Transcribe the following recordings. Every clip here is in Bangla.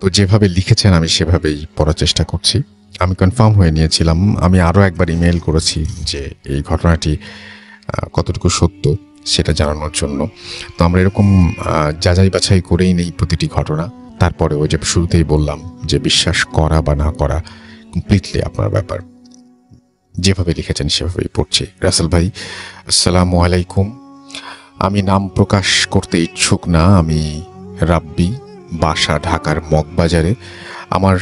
তো যেভাবে লিখেছেন আমি সেভাবেই পড়ার চেষ্টা করছি। আমি কনফার্ম হয়ে নিয়েছিলাম, আমি আরও একবার ইমেইল করেছি যে এই ঘটনাটি কতটুকু সত্য সেটা জানানোর জন্য। তো আমরা এরকম যাচাই বাছাই করেই নেই প্রতিটি ঘটনা। তারপরে ওই যে শুরুতেই বললাম যে বিশ্বাস করা বা না করা কমপ্লিটলি আপনার ব্যাপার। যেভাবে লিখেছেন সেভাবেই পড়ছি। রাসেল ভাই, আসসালামু আলাইকুম। আমি নাম প্রকাশ করতে ইচ্ছুক না। আমি রাব্বি, বাসা ঢাকার মগবাজারে। আমার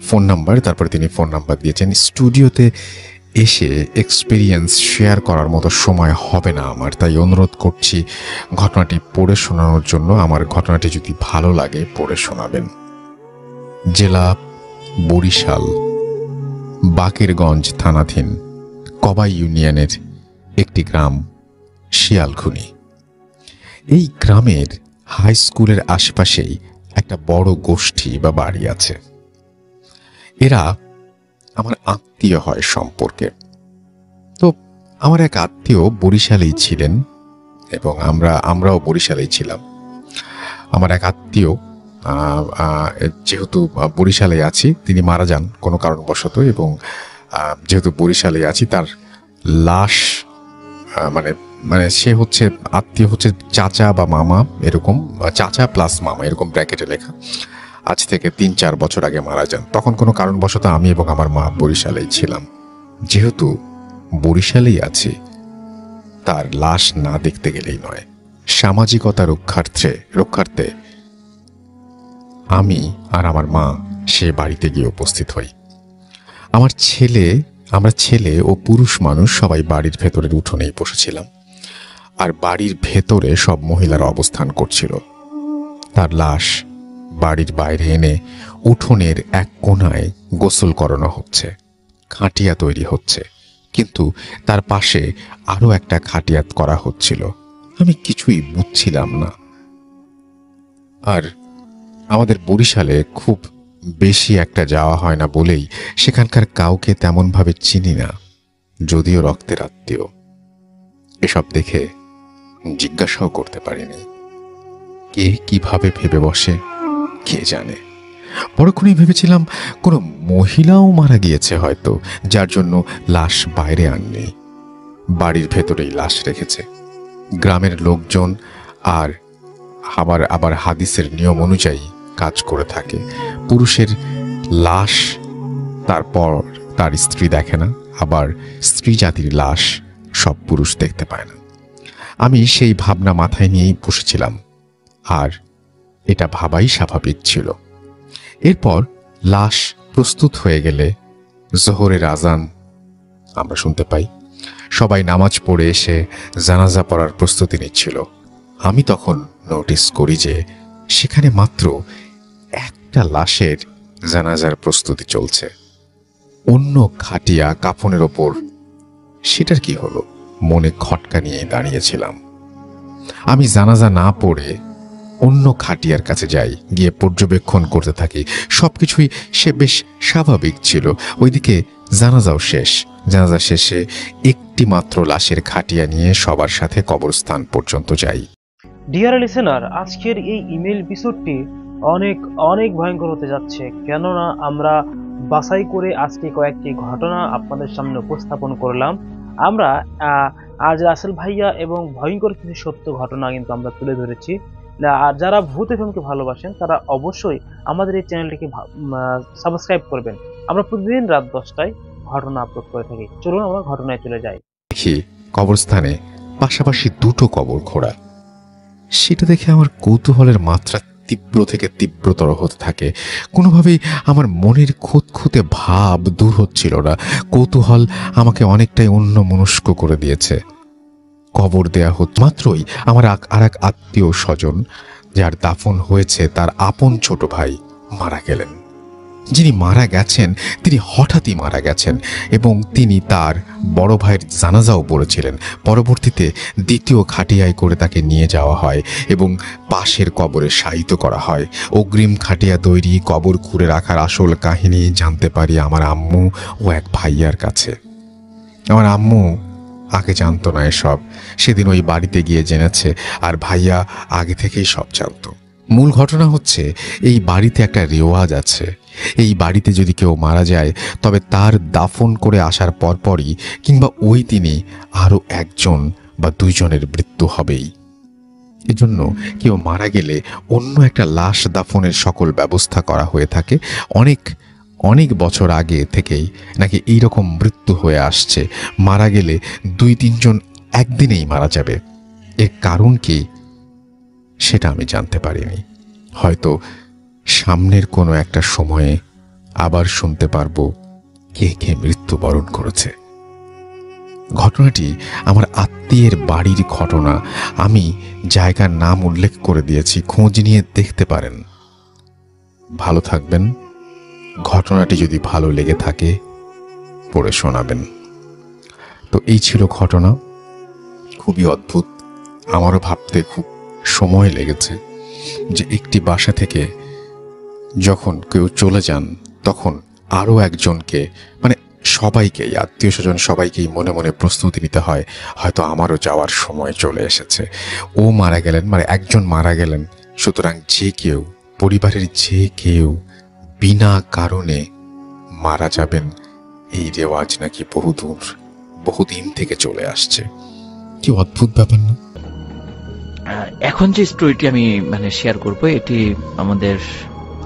ফোন নাম্বার, তারপরে তিনি ফোন নাম্বার দিয়েছেন। স্টুডিওতে এসে এক্সপিরিয়েন্স শেয়ার করার মতো সময় হবে না আমার, তাই অনুরোধ করছি ঘটনাটি পড়ে শোনানোর জন্য। আমার ঘটনাটি যদি ভালো লাগে পড়ে শোনাবেন। জেলা বরিশাল, বাকেরগঞ্জ থানাধীন কবাই ইউনিয়নের একটি গ্রাম শিয়ালখুনি। এই গ্রামের হাই স্কুলের আশেপাশেই একটা বড় গোষ্ঠী বা বাড়ি আছে। এরা আমার আত্মীয় হয় সম্পর্কে। তো আমার এক আত্মীয় বরিশালেই ছিলেন এবং আমরাও বরিশালেই ছিলাম। আমার এক আত্মীয় যেহেতু বরিশালে আছি, তিনি মারা যান কোনো কারণবশত, এবং যেহেতু বরিশালে আছি তার লাশ মানে মানে সে হচ্ছে আত্মীয় হচ্ছে চাচা বা মামা, এরকম চাচা প্লাস মামা এরকম ব্র্যাকেটে লেখা। আজ থেকে 3-4 বছর আগে মারা যান। তখন কোনো কারণবশত আমি এবং আমার মা বরিশালেই ছিলাম। যেহেতু বরিশালেই আছি, তার লাশ না দেখতে গেলেই নয়। সামাজিকতা রক্ষার্থে আমি আর আমার মা সে বাড়িতে গিয়ে উপস্থিত হই। আমরা ছেলে ও পুরুষ মানুষ সবাই বাড়ির ভেতরের উঠোনেই বসেছিলাম, আর বাড়ির ভেতরে সব মহিলারা অবস্থান করছিল। তার লাশ বাড়ির বাইরে এনে উঠোনের এক কোণায় গোসল করানো হচ্ছে, খাটিয়া তৈরি হচ্ছে, কিন্তু তার পাশে আরও একটা খাটিয়া করা হচ্ছিল। আমি কিছুই বুঝছিলাম না। আর আমাদের বরিশালে খুব বেশি একটা যাওয়া হয় না বলেই সেখানকার কাউকে তেমনভাবে চিনি না, যদিও রক্তের আত্মীয়। এসব দেখে জিজ্ঞাসাও করতে পারিনি। কে কিভাবে ভেবে বসে কে জানে। পরক্ষণেই ভেবেছিলাম কোনো মহিলাও মারা গিয়েছে হয়তো, যার জন্য লাশ বাইরে আননি, বাড়ির ভেতরেই লাশ রেখেছে। গ্রামের লোকজন আর আবার হাদিসের নিয়ম অনুযায়ী কাজ করে থাকে। পুরুষের লাশ তারপর তার স্ত্রী দেখে না, আবার স্ত্রী জাতির লাশ সব পুরুষ দেখতে পায় না। আমি সেই ভাবনা মাথায় নিয়েই বসেছিলাম, আর এটা ভাবাই স্বাভাবিক ছিল। এরপর লাশ প্রস্তুত হয়ে গেলে জোহরের আজান আমরা শুনতে পাই। সবাই নামাজ পড়ে এসে জানাজা পড়ার প্রস্তুতি নিচ্ছিল। আমি তখন নোটিস করি যে সেখানে মাত্র একটা লাশের জানাজার প্রস্তুতি চলছে। অন্য খাটিয়া কাফনের ওপর সেটার কি হলো মনে খটকা নিয়ে দাঁড়িয়েছিলাম। আমি জানাজা না পড়ে অন্য খাটিয়ার কাছে যাই, গিয়ে পর্যবেক্ষণ করতে থাকি। সবকিছুই সে বেশ স্বাভাবিক ছিল। ওইদিকে জানাজাও শেষ। জানাজা শেষে একটি মাত্র লাশের খাটিয়া নিয়ে সবার সাথে কবরস্থান পর্যন্ত যাই। ডিয়ার লিসেনার, আজকের এই ইমেল এপিসোডটি অনেক অনেক ভয়ঙ্কর হতে যাচ্ছে, কেননা আমরা বাছাই করে আজকে কয়েকটি ঘটনা আপনাদের সামনে উপস্থাপন করলাম। আমরা আজ রাসেল ভাইয়া এবং ভয়ঙ্কর কিছু সত্য ঘটনা কিন্তু আমরা তুলে ধরেছি। আর যারা ভূত এফএমকে ভালোবাসেন তারা অবশ্যই আমাদের এই চ্যানেলটিকে সাবস্ক্রাইব করবেন। আমরা প্রতিদিন রাত 10টায় ঘটনা আপলোড করে থাকি। চলুন আমরা ঘটনায় চলে যাই। দেখি কবরস্থানে পাশাপাশি দুটো কবর খোঁড়া। সেটা দেখে আমার কৌতূহলের মাত্রা তীব্র থেকে তীব্রতর হতে থাকে। কোনোভাবেই আমার মনের খুঁতখুঁতে ভাব দূর হচ্ছিল না। কৌতূহল আমাকে অনেকটাই অন্যমনস্ক করে দিয়েছে। কবর দেয়া হচ্ছে মাত্রই আমার আর এক আত্মীয় স্বজন, যার দাফন হয়েছে, তার আপন ছোট ভাই মারা গেলেন। যিনি মারা গেছেন তিনি হঠাৎই মারা গেছেন, এবং তিনি তার বড় ভাইয়ের জানাজাও পড়েছিলেন। পরবর্তীতে দ্বিতীয় খাটিয়ায় করে তাকে নিয়ে যাওয়া হয় এবং পাশের কবরে শায়িত করা হয়। অগ্রিম খাটিয়া তৈরি কবর খুঁড়ে রাখার আসল কাহিনী জানতে পারি আমার আম্মু ও এক ভাইয়ার কাছে। আমার আম্মু আগে জানতো না এসব, সেদিন ওই বাড়িতে গিয়ে জেনেছে, আর ভাইয়া আগে থেকেই সব জানতো। মূল ঘটনা হচ্ছে, এই বাড়িতে একটা রেওয়াজ আছে। এই বাড়িতে যদি কেউ মারা যায়, তবে তার দাফন করে আসার পরপরই কিংবা ওই দিনই আরও একজন বা দুইজনের মৃত্যু হবেই। এজন্য কেউ মারা গেলে অন্য একটা লাশ দাফনের সকল ব্যবস্থা করা হয়ে থাকে। অনেক অনেক বছর আগে থেকেই নাকি এইরকম মৃত্যু হয়ে আসছে। মারা গেলে 2-3 জন একদিনেই মারা যাবে। এর কারণ কি সেটা আমি জানতে পারিনি। হয়তো সামনের কোনো একটা সময়ে আবার শুনতে পারবো কে কে মৃত্যুবরণ করেছে। ঘটনাটি আমার আত্মীয়ের বাড়ির ঘটনা। আমি জায়গার নাম উল্লেখ করে দিয়েছি, খোঁজ নিয়ে দেখতে পারেন। ভালো থাকবেন। ঘটনাটি যদি ভালো লেগে থাকে পড়ে শোনাবেন। তো এই ছিল ঘটনা, খুবই অদ্ভুত। আমারও ভাবতে খুব সময় লেগেছে যে একটি বাসা থেকে যখন কেউ চলে যান, তখন আরও একজনকে, মানে সবাইকেই, আত্মীয় স্বজন সবাইকেই মনে মনে প্রস্তুতি নিতে হয়, হয়তো আমারও যাওয়ার সময় চলে এসেছে। ও মারা গেলেন, মানে একজন মারা গেলেন, সুতরাং যে কেউ, পরিবারের যে কেউ বিনা কারণে মারা যাবেন, এই রেওয়াজ নাকি বহুদিন থেকে চলে আসছে। কি অদ্ভুত ব্যাপার না? এখন যে স্টোরিটি আমি শেয়ার করব, এটি আমাদের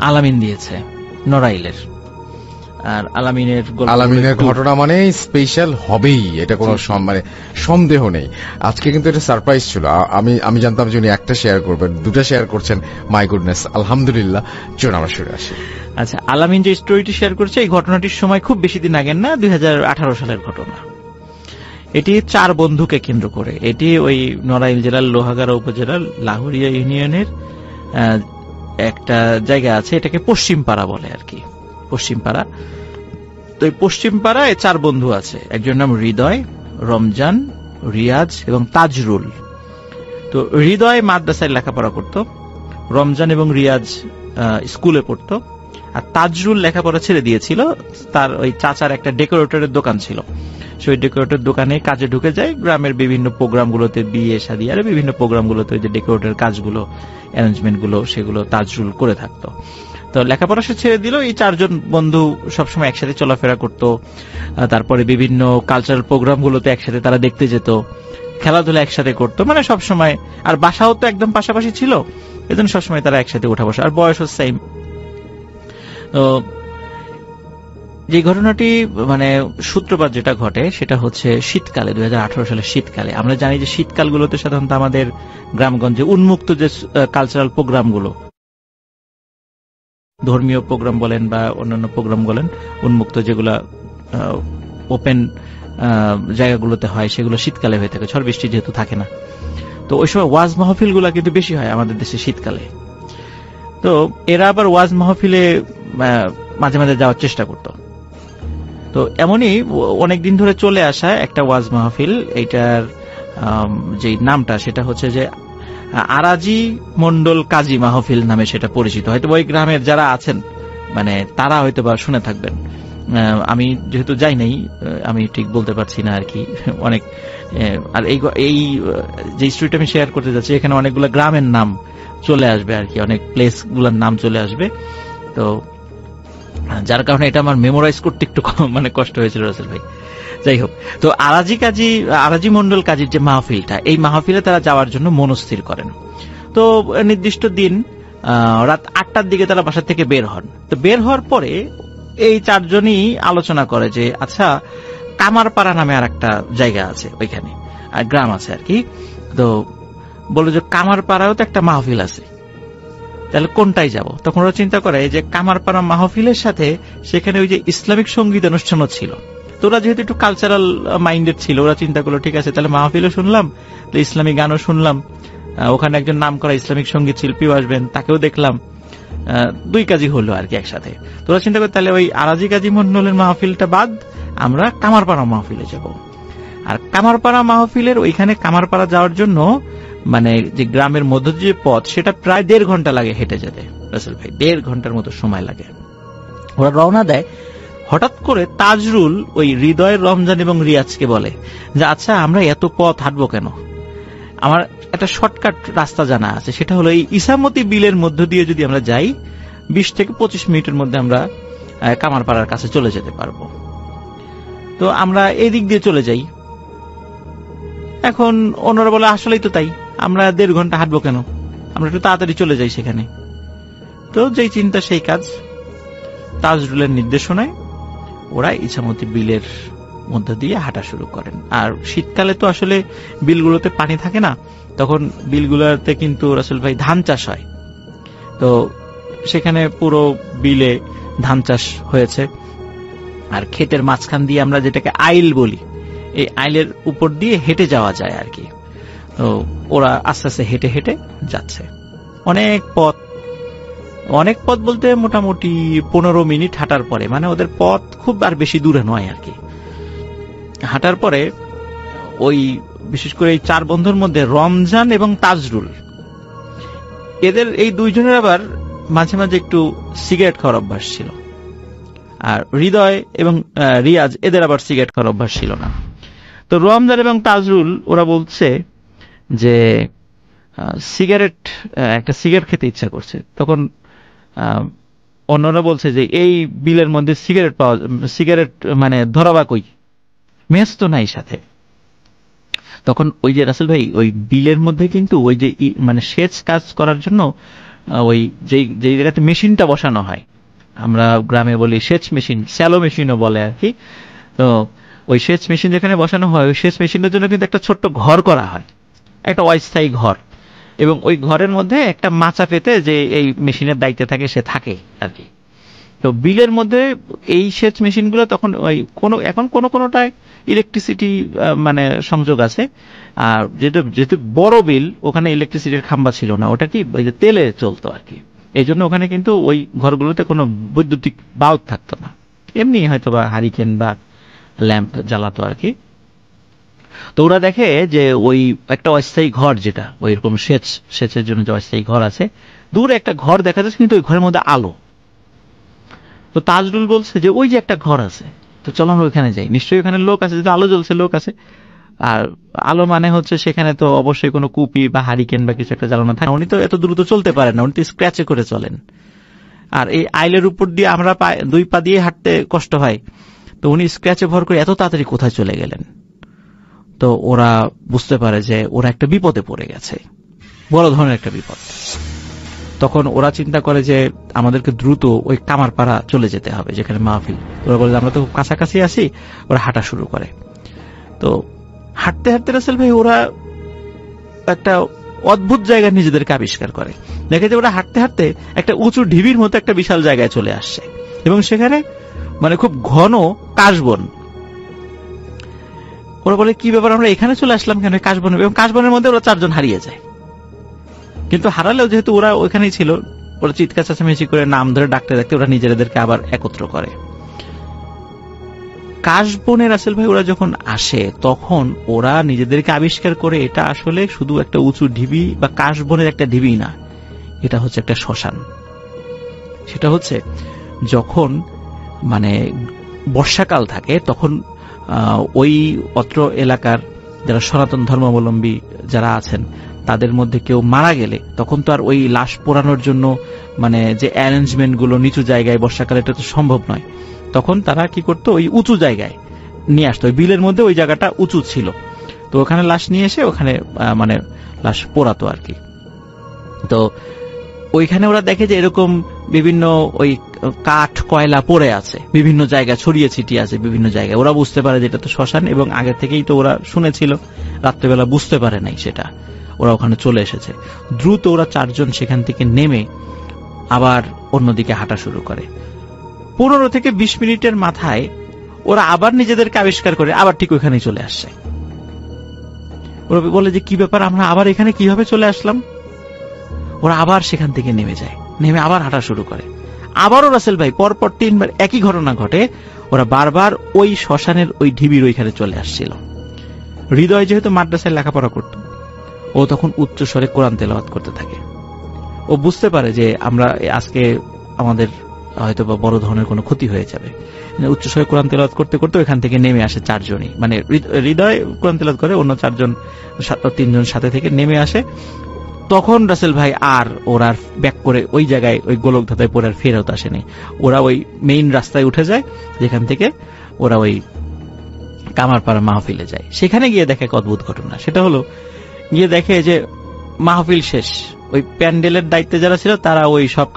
আলামিন দিয়েছে, নড়াইলের। আর আলামিনের ঘটনা মানে স্পেশাল হবেই, এটা কোনো সন্দেহ নেই। আজকে কিন্তু এটা সারপ্রাইজ ছিল। আমি জানতাম যে উনি একটা শেয়ার করবেন, দুটা শেয়ার করছেন। মাই গুডনেস, আলহামদুলিল্লাহ। চলুন আমরা শুরু আসি। আচ্ছা, আলামিন যে স্টোরিটি শেয়ার করছে, এই ঘটনাটির সময় খুব বেশি দিন আগের না, 2018 সালের ঘটনা। এটি 4 বন্ধুকে কেন্দ্র করে। এটি ওই নড়াইল জেলার লোহাগাড়া উপজেলার লাহুরিয়া ইউনিয়নের একটা জায়গা আছে, এটাকে পশ্চিমপাড়া বলে আর কি, পশ্চিমপাড়া। তো এই পশ্চিমপাড়ায় 4 বন্ধু আছে। একজন নাম হৃদয়, রমজান, রিয়াজ এবং তাজরুল। তো হৃদয় মাদ্রাসায় লেখাপড়া করত, রমজান এবং রিয়াজ স্কুলে পড়তো, আর তাজরুল লেখাপড়া ছেড়ে দিয়েছিল। তার ওই চাচার একটা ডেকোরেটরের দোকান ছিল, সেই ডেকোরেটর দোকানে কাজে ঢুকে যায়। গ্রামের বিভিন্ন প্রোগ্রামগুলোতে, বিয়ে শাদী আর বিভিন্ন প্রোগ্রামগুলোতে যে ডেকোরেটর কাজগুলো, অ্যারেঞ্জমেন্টগুলো, সেগুলো তাজরুল করে থাকতো। তো লেখাপড়া সে ছেড়ে দিল। এই 4 জন বন্ধু সবসময় একসাথে চলাফেরা করত। তারপরে বিভিন্ন কালচারাল প্রোগ্রামগুলোতে একসাথে তারা দেখতে যেত, খেলাধুলা একসাথে করতো, মানে সবসময়। আর বাসাও তো একদম পাশাপাশি ছিল, এজন্য সবসময় তারা একসাথে উঠা বসা, আর বয়সও সেম। তো যে ঘটনাটি সূত্রপাত যেটা ঘটে, সেটা হচ্ছে শীতকালে, 2018 সালের শীতকালে। আমরা জানি যে শীতকালগুলোতে সাধারণত আমাদের গ্রামগঞ্জে উন্মুক্ত যে কালচারাল প্রোগ্রামগুলো, ধর্মীয় প্রোগ্রাম বলেন বা অন্যান্য প্রোগ্রাম বলেন, উন্মুক্ত যেগুলো ওপেন জায়গাগুলোতে হয়, সেগুলো শীতকালে হয়ে থাকে, ঝড় বৃষ্টি যেহেতু থাকে না। তো ওই সময় ওয়াজ মাহফিল গুলা কিন্তু বেশি হয় আমাদের দেশে শীতকালে। তো এরা আবার ওয়াজ মাহফিলে মাঝে মাঝে যাওয়ার চেষ্টা করত। তো এমনই অনেকদিন ধরে চলে আসা একটা ওয়াজ মাহফিল, এইটার যে নামটা সেটা হচ্ছে যে আরাজি মন্ডল কাজী মাহফিল নামে সেটা পরিচিত। হয়তো ওই গ্রামের যারা আছেন তারা হয়তো বা শুনে থাকবেন। আমি যেহেতু যাই নাই, আমি ঠিক বলতে পারছি না আর কি। অনেক আর এই যে স্টোরিটা আমি শেয়ার করতে যাচ্ছি, এখানে অনেকগুলো গ্রামের নাম চলে আসবে আর কি, অনেক প্লেস গুলার নাম চলে আসবে। তো যার কারণে এটা আমার মেমোরাইজ করতে একটু কষ্ট হয়েছিল রাসেল ভাই। যাই হোক, তো আরাজি মন্ডল কাজীর যে মাহফিলটা, এই মাহফিলে তারা যাওয়ার জন্য মনস্থির করেন। তো নির্দিষ্ট দিন রাত 8টার দিকে তারা বাসা থেকে বের হন। তো বের হওয়ার পরে এই 4 জনই আলোচনা করে যে আচ্ছা, কামারপাড়া নামে আর একটা জায়গা আছে, ওইখানে গ্রাম আছে আর কি। তো বলে যে কামারপাড়াও তো একটা মাহফিল আছে, তাহলে কোনটাই যাব। তখন ওরা চিন্তা করে যে কামারপাড়া মাহফিলের সাথে সেখানে ওই যে ইসলামিক সঙ্গীত অনুষ্ঠানও ছিল। তো ওরা যেহেতু একটু কালচারাল মাইন্ডেড ছিল, ওরা চিন্তা করলো ঠিক আছে, তাহলে মাহফিলও শুনলাম, ইসলামিক গানও শুনলাম, ওখানে একজন নাম করা ইসলামিক সঙ্গীত শিল্পীও আসবেন, তাকেও দেখলাম, 2 কাজই হলো আর কি একসাথে। তো ওরা চিন্তা করে তাহলে ওই আরাজি কাজী মন্ডলের মাহফিলটা বাদ আমরা কামারপাড়া মাহফিলে যাব। আর কামারপাড়া মাহফিলের ওইখানে কামারপাড়া যাওয়ার জন্য যে গ্রামের মধ্য যে পথ, সেটা প্রায় 1.5 ঘন্টা লাগে হেঁটে যেতে রাসেল ভাই, 1.5 ঘন্টার মতো সময় লাগে। ওরা রওনা দেয়। হঠাৎ করে তাজরুল ওই হৃদয়, রমজান এবং রিয়াজকে বলে যে আচ্ছা, আমরা এত পথ হাঁটবো কেন? আমার একটা শর্টকাট রাস্তা জানা আছে, সেটা হলো এই ইসামতি বিলের মধ্য দিয়ে যদি আমরা যাই 20 থেকে 25 মিনিটের মধ্যে আমরা কামারপাড়ার কাছে চলে যেতে পারবো। তো আমরা এই দিক দিয়ে চলে যাই। এখন অন্যরা বলে আসলেই তো তাই, আমরা 1.5 ঘন্টা হাঁটবো কেন, আমরা একটু তাড়াতাড়ি চলে যাই সেখানে। তো যেই চিন্তা সেই কাজ, তাজরুলের নির্দেশনায় ওরা ইছামতি বিলের মধ্যে দিয়ে হাঁটা শুরু করেন। আর শীতকালে তো আসলে বিলগুলোতে পানি থাকে না, তখন বিলগুলোতে কিন্তু রাসেল ভাই ধান চাষ হয়। তো সেখানে পুরো বিলে ধান চাষ হয়েছে। আর ক্ষেতের মাঝখান দিয়ে আমরা যেটাকে আইল বলি, এই আইলের উপর দিয়ে হেঁটে যাওয়া যায় আর কি। তো ওরা আস্তে আস্তে হেঁটে হেঁটে যাচ্ছে। অনেক পথ বলতে মোটামুটি 15 মিনিট হাঁটার পরে, মানে ওদের পথ খুব আর বেশি দূরে নয় আর কি। হাঁটার পরে ওই বিশেষ করে এই 4 বন্ধুর মধ্যে রমজান এবং তাজরুল, এদের এই দুইজনের আবার মাঝে মাঝে একটু সিগারেট খাওয়ার অভ্যাস ছিল। আর হৃদয় এবং রিয়াজ, এদের আবার সিগারেট খাওয়ার অভ্যাস ছিল না। তো রমজান এবং তাজরুল ওরা বলছে যে একটা সিগারেট খেতে ইচ্ছা করছে। তখন অন্যরা বলছে যে এই বিলের মধ্যে সিগারেট মানে ধরাবা কই, মেস তো নাই সাথে। তখন ওই যে রাসেল ভাই ওই বিলের মধ্যে কিন্তু ওই যে মানে সেচ কাজ করার জন্য ওই যে জায়গাতে মেশিনটা বসানো হয়, আমরা গ্রামে বলি সেচ মেশিন, স্যালো মেশিনও বলে আর কি। তো ওই সেচ মেশিন যেখানে বসানো হয়, ওই সেচ মেশিনের জন্য কিন্তু একটা ছোট্ট ঘর করা হয়, একটা অস্থায়ী ঘর, এবং ওই ঘরের মধ্যে একটা মাচা পেতে যে এই মেশিনের দায়িত্বে থাকে সে থাকে আর কি। তো বিলের মধ্যে এই সেচ মেশিনগুলো তখন ওই এখন কোনোটায় ইলেকট্রিসিটি মানে সংযোগ আছে। আর যেহেতু বড় বিল, ওখানে ইলেকট্রিসিটির খাম্বা ছিল না, ওটা কি ওই যে তেলে চলতো আর কি। এই জন্য ওখানে কিন্তু ওই ঘরগুলোতে কোনো বৈদ্যুতিক বাল্ব থাকতো না, এমনি হয়তো বা হারিকেন বা ল্যাম্প জ্বালাতো আর কি। তো ওরা দেখে যে ওই একটা অস্থায়ী ঘর, যেটা ওই রকম সেচের জন্য যে অস্থায়ী ঘর আছে, দূরে একটা ঘর দেখা যাচ্ছে, কিন্তু ওই ঘরের মধ্যে আলো। তো তাজরুল বলছে যে ওই যে একটা ঘর আছে, তো চলো আমরা ওইখানে যাই, নিশ্চয়ই ওখানে লোক আছে, যেহেতু আলো জ্বলছে লোক আছে। আর আলো মানে হচ্ছে সেখানে তো অবশ্যই কোনো কুপি বা হারিকেন বা কিছু একটা জ্বালানো থাকে। উনি তো এত দ্রুত চলতে পারেন না, উনি তো স্ক্র্যাচে করে চলেন। আর এই আইলের উপর দিয়ে আমরা 2 পা দিয়ে হাঁটতে কষ্ট হয়, তো উনি স্ক্র্যাচে ভর করে এত তাড়াতাড়ি কোথায় চলে গেলেন। তো ওরা বুঝতে পারে যে ওরা একটা বিপদে পড়ে গেছে, বড় ধরনের একটা বিপদ। তখন ওরা চিন্তা করে যে আমাদেরকে দ্রুত ওই কামারপাড়া চলে যেতে হবে যেখানে মাহফিল। ওরা বলে আমরা তো কাছাকাছি আছি। ওরা হাঁটা শুরু করে। তো হাঁটতে হাঁটতে রাসেল ভাই ওরা একটা অদ্ভুত জায়গায় নিজেদেরকে আবিষ্কার করে। দেখে যে ওরা হাঁটতে হাঁটতে একটা উঁচু ঢিবির মতো একটা বিশাল জায়গায় চলে আসছে, এবং সেখানে মানে খুব ঘন কাশবন। ওরা বলে কি ব্যাপার, আমরা এখানে চলে আসলাম কেন কাশবনে? এবং কাশবনের মধ্যে ওরা 4 জন হারিয়ে যায়। কিন্তু হারালেও যেহেতু ওরা ওইখানেই ছিল, ওরা চিৎকার চেঁচামেচি করে নাম ধরে ডাকতে ডাকতে ওরা নিজেদেরকে আবার একত্র করে। কাশবনে রাসেল ভাই ওরা যখন আসে, তখন ওরা নিজেদেরকে আবিষ্কার করে এটা আসলে শুধু একটা উঁচু ঢিবি বা কাশবনের একটা ঢিবি না, এটা হচ্ছে একটা শ্মশান। সেটা হচ্ছে যখন মানে বর্ষাকাল থাকে, তখন ওই অত্র এলাকার যারা সনাতন ধর্মাবলম্বী যারা আছেন, তাদের মধ্যে কেউ মারা গেলে তখন তো আর ওই লাশ পোড়ানোর জন্য মানে যে অ্যারেঞ্জমেন্ট গুলো নিচু জায়গায় বর্ষাকালে এটা তো সম্ভব নয়। তখন তারা কি করতো, ওই উঁচু জায়গায় নিয়ে আসতো। ওই বিলের মধ্যে ওই জায়গাটা উঁচু ছিল, তো ওখানে লাশ নিয়ে এসে ওখানে মানে লাশ পোড়াতো আর কি। তো ওইখানে ওরা দেখে যে এরকম বিভিন্ন ওই কাঠ কয়লা পড়ে আছে, বিভিন্ন জায়গায় ছড়িয়ে ছিটিয়ে আছে বিভিন্ন জায়গায়। ওরা বুঝতে পারে যে এটা তো শ্মশান, এবং আগে থেকেই তো ওরা শুনেছিল, রাত্রেবেলা বুঝতে পারে নাই সেটা। ওরা ওখানে চলে এসেছে। দ্রুত ওরা 4 জন সেখান থেকে নেমে আবার অন্যদিকে হাঁটা শুরু করে। 15 থেকে 20 মিনিটের মাথায় ওরা আবার নিজেদেরকে আবিষ্কার করে আবার ঠিক ওইখানেই চলে আসছে। ওরা বলে যে কি ব্যাপার, আমরা আবার এখানে কিভাবে চলে আসলাম? ওরা আবার সেখান থেকে নেমে যায়, নেমে আবার হাঁটা শুরু করে। আবারও রাসেল ভাই পরপর 3 বার একই ঘটনা ঘটে। ওরা বারবার ওই শ্মশানের ওই ঢিবির ওইখানে চলে আসছিল। হৃদয় যেহেতু মাদ্রাসায় লেখাপড়া করত, ও তখন উচ্চ স্বরে কোরআন তেলাওয়াত করতে থাকে। ও বুঝতে পারে যে আমরা আজকে আমাদের হয়তো বা বড় ধরনের কোনো ক্ষতি হয়ে যাবে। উচ্চস্বরে কোরআন তেলাওয়াত করতে করতে ওইখান থেকে নেমে আসে 4 জনই, মানে হৃদয় কোরআন তেলাওয়াত করে, অন্য 3 জন সাথে থেকে নেমে আসে। তখন রাসেল ভাই আর ওরা ব্যাক করে ওই জায়গায় ওই গোলকধাঁধায় পড়ে আর ফেরত আসেনি। ওরা ওই মেইন রাস্তায় উঠে যায়, যেখান থেকে ওরা ওই কামারপাড়া মাহফিলে যায়। সেখানে গিয়ে দেখে এক অদ্ভুত ঘটনা। সেটা হলো, গিয়ে দেখে যে মাহফিল শেষ, ওই প্যান্ডেলের দায়িত্বে যারা ছিল তারা ওই সব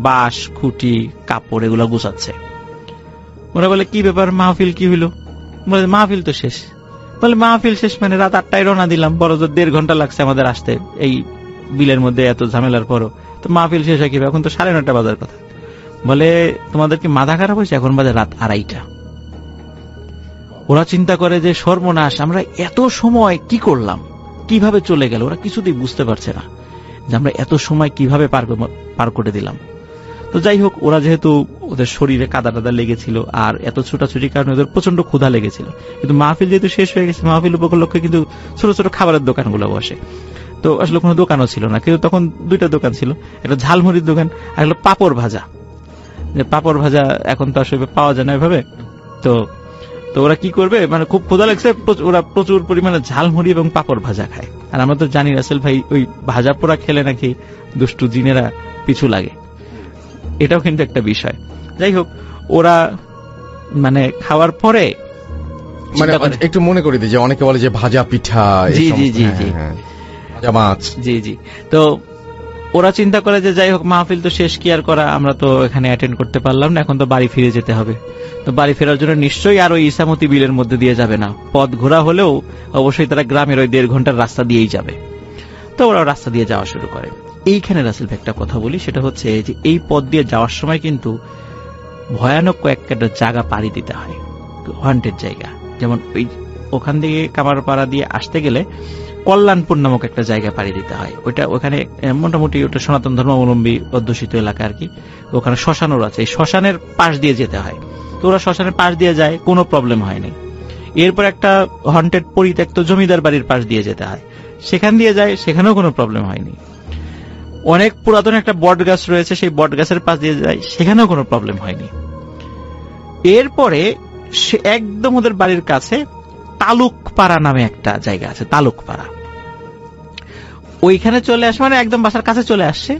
বাঁশ, খুঁটি, কাপড় এগুলো গুছাচ্ছে। ওরা বলে, কি ব্যাপার, মাহফিল কি হইলো? বলে, মাহফিল তো শেষ। বলে, মাহফিল শেষ মানে রাত 8টায় রওনা দিলাম, বড় জোর 1.5 ঘন্টা লাগছে আমাদের আসতে এই বিলের মধ্যে এত ঝামেলার পরও, তো মাহফিল শেষ হয় কিভাবে? এখন তো 9:30 বাজার কথা। বলে, তোমাদের কি মাথা খারাপ হয়েছে? এখন বাজে রাত 2:30। ওরা চিন্তা করে যে সর্বনাশ, আমরা এত সময় কি করলাম, কিভাবে চলে গেল? ওরা কিছুতেই বুঝতে পারছে না যে আমরা এত সময় কিভাবে পার করে দিলাম। তো যাই হোক, ওরা যেহেতু ওদের শরীরে কাদা টাদা লেগেছিল আর এত ছোটাছুটির কারণে ওদের প্রচন্ড ক্ষুধা লেগেছিল, কিন্তু মাহফিল যেহেতু শেষ হয়ে গেছে, মাহফিল উপলক্ষে কিন্তু ছোট ছোট খাবারের দোকানগুলো বসে। তো আসলে কোনো দোকানও ছিল না, কিন্তু তখন 2টা দোকান ছিল, একটা ঝালমুড়ির দোকান আর একটা পাপড় ভাজা। যে পাপড় ভাজা এখন তো আসলে পাওয়া যায় না এভাবে। তো তো ওরা কি করবে, মানে খুব ক্ষুধা লাগছে, ওরা প্রচুর পরিমাণে ঝালমুড়ি এবং পাপড় ভাজা খায়। আর আমরা তো জানি রাসেল ভাই ওই ভাজা পোড়া খেলে নাকি দুষ্টু জিনেরা পিছু লাগে, এটাও কিন্তু একটা বিষয়। যাই হোক, ওরা মানে খাওয়ার পরে মানে একটু মনে করে দিই যে অনেকে বলে যে ভাজা পিঠা, জি জি জি জি, ভাজা মাছ, জি জি। তো ওরা চিন্তা করে যে যাই হোক, মাহফিল তো শেষ, কি আর করা, আমরা তো এখানে অ্যাটেন্ড করতে পারলাম না, এখন তো বাড়ি ফিরে যেতে হবে। তো বাড়ি ফেরার জন্য নিশ্চয়ই আর ওই ইসামতি বিলের মধ্যে দিয়ে যাবে না, পথ ঘোরা হলেও অবশ্যই তারা গ্রামের ওই 1.5 ঘন্টার রাস্তা দিয়েই যাবে। তো ওরা রাস্তা দিয়ে যাওয়া শুরু করে। এইখানে রাসেল ভাই একটা কথা বলি, সেটা হচ্ছে যে এই পথ দিয়ে যাওয়ার সময় কিন্তু ভয়ানক কয়েকটা জায়গা পাড়ি দিতে হয়, হন্টেড জায়গা। যেমন ওখান থেকে কামারপাড়া দিয়ে আসতে গেলে কল্যাণপুর নামক একটা জায়গা পাড়ি দিতে হয়। ওখানে মোটামুটি ওটা সনাতন ধর্মাবলম্বী অধ্যুষিত এলাকা আর কি। ওখানে শ্মশানও আছে, এই শ্মশানের পাশ দিয়ে যেতে হয়। তো ওরা শ্মশানের পাশ দিয়ে যায়, কোনো প্রবলেম হয়নি। এরপর একটা হন্টেড পরিত্যক্ত জমিদার বাড়ির পাশ দিয়ে যেতে হয়, সেখান দিয়ে যায়, সেখানেও কোনো প্রবলেম হয়নি। অনেক পুরাতন একটা বট গাছ রয়েছে, সেই বট গাছের পাশ দিয়ে যায়, সেখানেও কোনো প্রবলেম হয়নি। এরপরে একদম ওদের বাড়ির কাছে তালুকপাড়া নামে একটা জায়গা আছে, তালুকপাড়া। ওইখানে চলে আসে, মানে একদম বাসার কাছে চলে আসছে।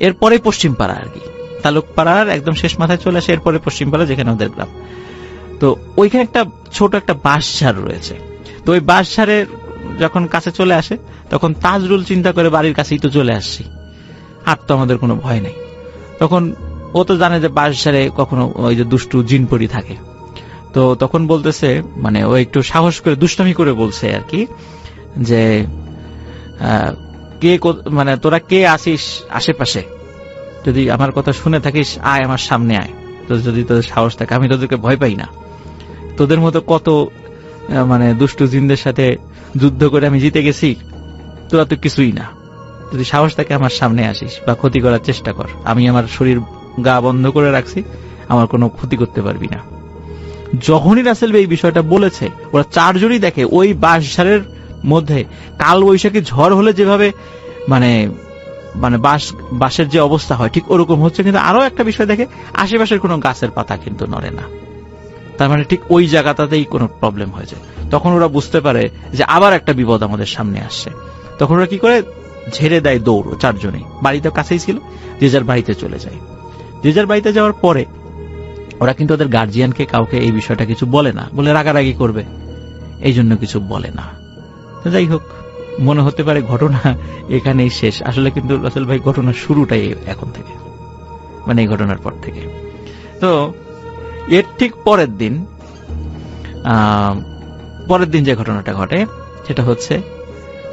এরপরে পশ্চিমপাড়া আর কি, তালুকপাড়ার একদম শেষ মাথায় চলে আসে, এরপরে পশ্চিমপাড়া যেখানে ওদের গ্রাম। তো ওইখানে একটা ছোট একটা বাঁশঝাড় রয়েছে। তো ওই বাঁশঝাড়ের যখন কাছে চলে আসে, তখন তাজরুল চিন্তা করে বাড়ির কাছেই তো চলে আসছি, আর তো আমাদের কোনো ভয় নাই। তখন ও তো জানে যে বাঁশঝাড়ে কখনো ওই যে দুষ্টু জিনপরি থাকে। তো তখন বলতেছে, মানে ও একটু সাহস করে দুষ্টামি করে বলছে আর কি, যে কে, মানে তোরা কে আসিস আশেপাশে, যদি আমার কথা শুনে থাকিস আয়, আমার সামনে আয়, তো যদি তোদের সাহস থাকে, আমি তোদেরকে ভয় পাই না, তোদের মতো কত মানে দুষ্টু জিনদের সাথে যুদ্ধ করে আমি জিতে গেছি, তোরা তো কিছুই না, যদি সাহস থাকে আমার সামনে আসিস বা ক্ষতি করার চেষ্টা কর, আমি আমার শরীর গা বন্ধ করে রাখছি, আমার কোনো ক্ষতি করতে পারবি না। যখনই রাসেল ভাই এই বিষয়টা বলেছে, ওরা 4 জনই দেখে ওই বাঁশঝাড়ের মধ্যে কাল বৈশাখী ঝড় হলে যেভাবে মানে মানে বাঁশের যে অবস্থা হয় ঠিক ওরকম হচ্ছে। কিন্তু আরো একটা বিষয় দেখে, আশেপাশের কোনো গাছের পাতা কিন্তু নড়ে না, তার মানে ঠিক ওই জায়গাটাতেই কোনো প্রবলেম হয়েছে। তখন ওরা বুঝতে পারে যে আবার একটা বিপদ আমাদের সামনে আসছে। তখন ওরা কি করে, ঝেড়ে দেয় দৌড়। 4 জনেই বাড়িতে কাছেই ছিল, যে যার বাড়িতে চলে যায়। যে যার বাড়িতে যাওয়ার পরে ওরা কিন্তু ওদের গার্জিয়ানকে কাউকে এই বিষয়টা কিছু বলে না, বলে রাগারাগি করবে, এই জন্য কিছু বলে না। তো যাই হোক, মনে হতে পারে ঘটনা এখানেই শেষ, আসলে কিন্তু রাসেল ভাই ঘটনার শুরুটাই এখন থেকে, মানে এই ঘটনার পর থেকে। তো এর ঠিক পরের দিন যে ঘটনাটা ঘটে, সেটা হচ্ছে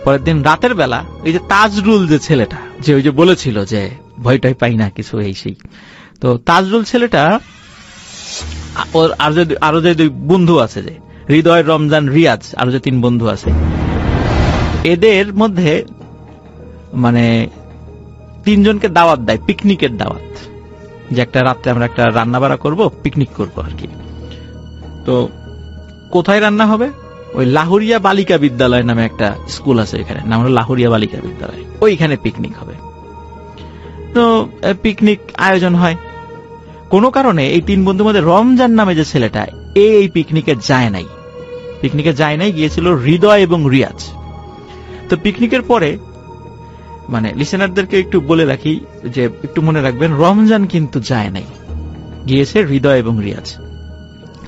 পরের দিন রাতের বেলা এই যে তাজরুল যে ছেলেটা, যে ওই যে বলেছিল যে ভয়টাই পাই না কিছু এই সেই, তো তাজরুল ছেলেটা আরো যে 2 বন্ধু আছে, যে হৃদয়, রমজান, রিয়াজ, আরো যে 3 বন্ধু আছে, এদের মধ্যে মানে 3 জনকে দাওয়াত দেয়, পিকনিকের দাওয়াত, যে একটা রাত্রে আমরা একটা রান্না বাড়া করবো, পিকনিক করবো আর কি। তো কোথায় রান্না হবে? ওই লাহুরিয়া বালিকা বিদ্যালয় নামে একটা স্কুল আছে, এখানে নাম হলো লাহুরিয়া বালিকা বিদ্যালয়, ওইখানে পিকনিক হবে। তো পিকনিক আয়োজন হয়। কোনো কারণে এই 3 বন্ধুর মধ্যে রমজান নামে যে ছেলেটা এই পিকনিকে যায় নাই, গিয়েছিল হৃদয় এবং রিয়াজ। তো পিকনিকের পরে মানে লিসেনারদেরকে একটু বলে রাখি যে একটু মনে রাখবেন, রমজান কিন্তু যায় নাই, গিয়েছে হৃদয় এবং রিয়াজ।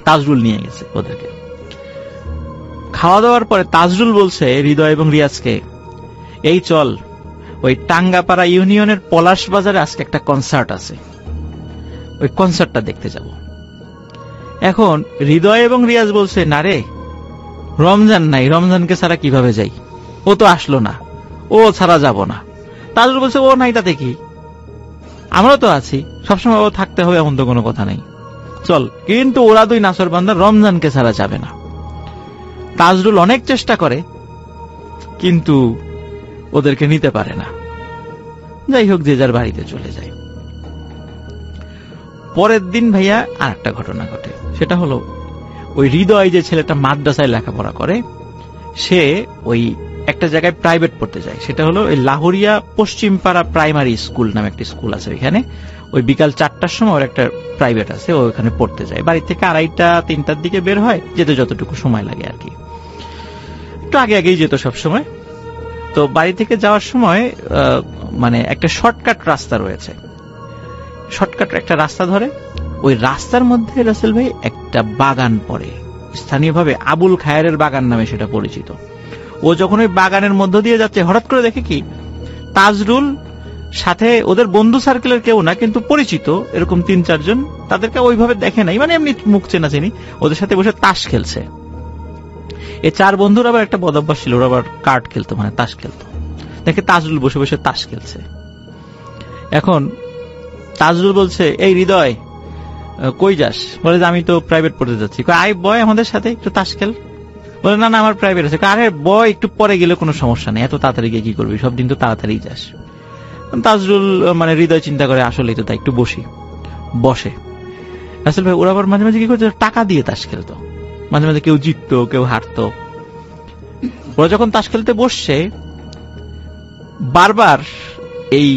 তাজরুল নিয়ে গেছে ওদেরকে। খাওয়া দাওয়ার পরে তাজরুল বলছে হৃদয় এবং রিয়াজকে, এই চল ওই টাঙ্গাপাড়া ইউনিয়নের পলাশ বাজারে আজকে একটা কনসার্ট আছে, ওই কনসার্টটা দেখতে যাব। এখন হৃদয় এবং রিয়াজ বলছে, না রে, রমজান নাই, রমজানকে ছাড়া কিভাবে যাই, ও তো আসলো না, ও ছাড়া যাব না। তাজরুল বলছে, ও নাই তাতে কি, আমরা তো আছি, সবসময় ও থাকতে হবে এমন তো কোনো কথা নেই, চল। কিন্তু ওরা দুই নাসর বান্দা রমজানকে ছাড়া যাবে না। তাজরুল অনেক চেষ্টা করে কিন্তু ওদেরকে নিতে পারে না। যাই হোক, যে যার বাড়িতে চলে যায়। পরের দিন ভাইয়া আর একটা ঘটনা ঘটে, সেটা হলো ওই হৃদয় যে ছেলেটা মাদ্রাসায় লেখাপড়া করে, সে ওই একটা জায়গায় প্রাইভেট পড়তে যায়, সেটা হলো ওই লাহোরিয়া পশ্চিমপাড়া প্রাইমারি স্কুল নামে একটি স্কুল আছে ওইখানে। ওই বিকাল 4টার সময় ওর একটা প্রাইভেট আছে, ও ওখানে পড়তে যায়। বাড়ি থেকে 2:30-3টার দিকে বের হয়, যেতে যতটুকু সময় লাগে আর কি, একটু আগে আগেই যেত সব সময়। তো বাড়ি থেকে যাওয়ার সময় মানে একটা শর্টকাট রাস্তা রয়েছে, শর্টকাট একটা রাস্তা ধরে। ওই রাস্তার মধ্যে রাসেল ভাই একটা বাগান পড়ে, স্থানীয়ভাবে আবুল খায়েরের বাগান নামে সেটা পরিচিত। ও যখন ওই বাগানের মধ্য দিয়ে যাচ্ছে, হঠাৎ করে দেখে কি তাজরুল সাথে, ওদের বন্ধু সার্কেলের কেউ না কিন্তু পরিচিত এরকম 3-4 জন, তাদেরকে ওইভাবে দেখে নাই, মানে এমনি মুখ চেনা চেনি, ওদের সাথে বসে তাস খেলছে। এই 4 বন্ধুর আবার একটা বদভ্যাস ছিল, ওরা আবার কার্ড খেলতো, মানে তাস খেলতো। দেখে তাজরুল বসে বসে তাস খেলছে। এখন তাজরুল বলছে, এই হৃদয় কই যাস? বলে যে আমি তো প্রাইভেট পড়তে যাচ্ছি। আয় বয় আমাদের সাথে একটু তাস খেল। বলে না না, আমার প্রাইভেট আছে। আরে বয়, একটু পরে গেলে কোনো সমস্যা নেই, এত তাড়াতাড়ি গিয়ে কি করবি, সব দিন তো তাড়াতাড়ি যাস। তাজরুল মানে হৃদয় চিন্তা করে, আসলেই তো তাই, একটু বসি। বসে। রাসেল ভাই ওরা আবার মাঝে মাঝে কি করতো, টাকা দিয়ে তাস খেলতো, মাঝে মাঝে কেউ জিততো কেউ হারতো। ওরা যখন তাস খেলতে বসছে, বারবার এই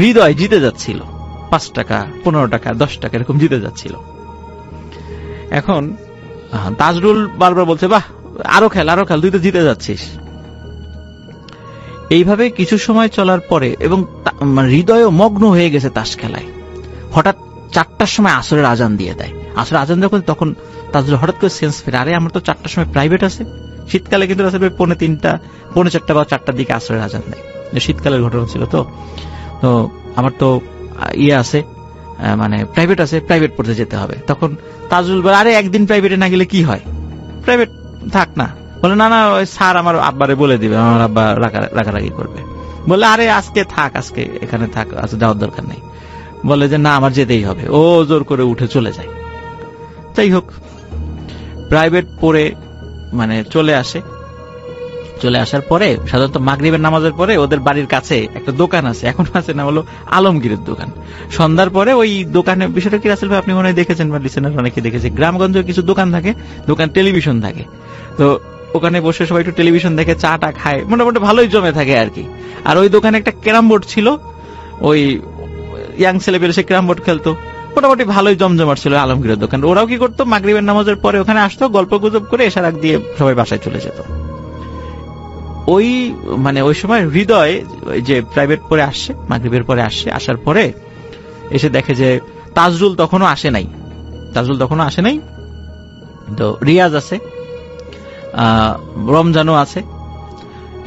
হৃদয় জিতে যাচ্ছিল, 5 টাকা 15 টাকা 10 টাকা এরকম জিতে যাচ্ছিল। এখন তাজরুল বারবার বলছে, বাহ, আরো খেল আরো খেল, তুই তো জিতে যাচ্ছিস। এইভাবে কিছু সময় চলার পরে, এবং হৃদয়ও মগ্ন হয়ে গেছে তাস খেলায়, হঠাৎ 4টার সময় আসরের আজান দিয়ে দেয়। আসরের আজান যখন, তখন তাজরুল হঠাৎ করে সেন্স ফেরে, আরে আমার তো 4টার সময় প্রাইভেট আছে। শীতকালে কিন্তু আসলে 3:45, 4:45 বা 4টার দিকে আসরের আজান দেয়, শীতকালের ঘটনা ছিল। তো তো আমার তো ইয়ে আছে, মানে প্রাইভেট আছে, প্রাইভেট পড়তে যেতে হবে। তখন তাজরুল বলে, আরে একদিন প্রাইভেটে না গেলে কি হয়, প্রাইভেট থাক না। বলে না না, ওই স্যার আমার আব্বারে বলে দিবে, আমার আব্বা রাগারাগি করবে। বলে আরে আজকে থাক, আজকে এখানে থাক, আজকে যাওয়ার দরকার নেই। বলে যে না, আমার যেতেই হবে। ও জোর করে উঠে চলে যায়। যাই হোক, প্রাইভেট পড়ে মানে চলে আসে। চলে আসার পরে সাধারণত মাগরিবের নামাজের পরে ওদের বাড়ির কাছে একটা দোকান আছে, এখন আছে না হলো আলমগীরের দোকান। সন্ধ্যার পরে ওই দোকানে, বিষয়টা কি রাসেল ভাই আপনি মনে হয় দেখেছেন বা লিসেনার অনেকে দেখেছে, গ্রামগঞ্জে কিছু দোকান থাকে, দোকান টেলিভিশন থাকে। তো ওখানে বসে সবাই একটু টেলিভিশন দেখে, চাটা খায়, মোটামুটি ভালোই জমে থাকে আর কি। আর ওই দোকানে একটা ক্যারাম বোর্ড ছিল, ওই ইয়াং ছেলেপেলে সে ক্যারাম বোর্ড খেলতো, মোটামুটি ভালোই জমজমাট ছিল আলমগীরের দোকান। ওরাও কি করতো, মাগরিবের নামাজের পরে ওখানে আসতো, গল্প গুজব করে এশার আগ দিয়ে সবাই বাসায় চলে যেত। ওই মানে ওই সময় হৃদয় যে প্রাইভেট পরে আসছে, মাগরিবের পরে আসছে, আসার পরে এসে দেখে যে তাজরুল তখনও আসে নাই। তো রিয়াজ আছে, রমজানও আছে।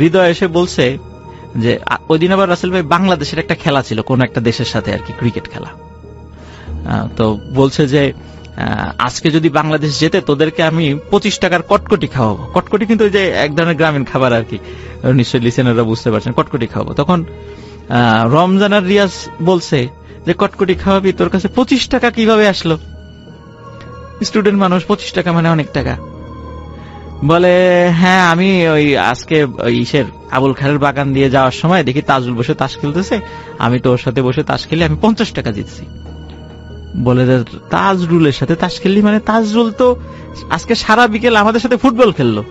হৃদয় এসে বলছে যে ওই দিন আবার রাসেল ভাই বাংলাদেশের একটা খেলা ছিল, কোন একটা দেশের সাথে আর কি, ক্রিকেট খেলা। তো বলছে যে আজকে যদি বাংলাদেশ জেতে, তোদেরকে আমি 25 টাকার কটকটি খাওয়াবো। কটকটি কিন্তু ওই যে এক ধরনের গ্রামীণ খাবার আর কি, নিশ্চয়ই লিসেনাররা বুঝতে পারছেন, কটকটি খাওয়াবো। তখন রমজান আর রিয়াজ বলছে যে কটকটি খাওয়াবি, তোর কাছে 25 টাকা কিভাবে আসলো? স্টুডেন্ট মানুষ, 25 টাকা মানে অনেক টাকা। বলে হ্যাঁ, আমি ওই আজকে ইসের আবুল খায়ের বাগান দিয়ে যাওয়ার সময় দেখি তাজরুল বসে তাস খেলতেছে, আমি তো ওর সাথে বসে তাস খেলে আমি 50 টাকা জিতছি। বলে তাজরুলের সাথে তাস খেললি মানে? তাজরুল তো আজকে সারা বিকেল আমাদের সাথে ফুটবল খেললো,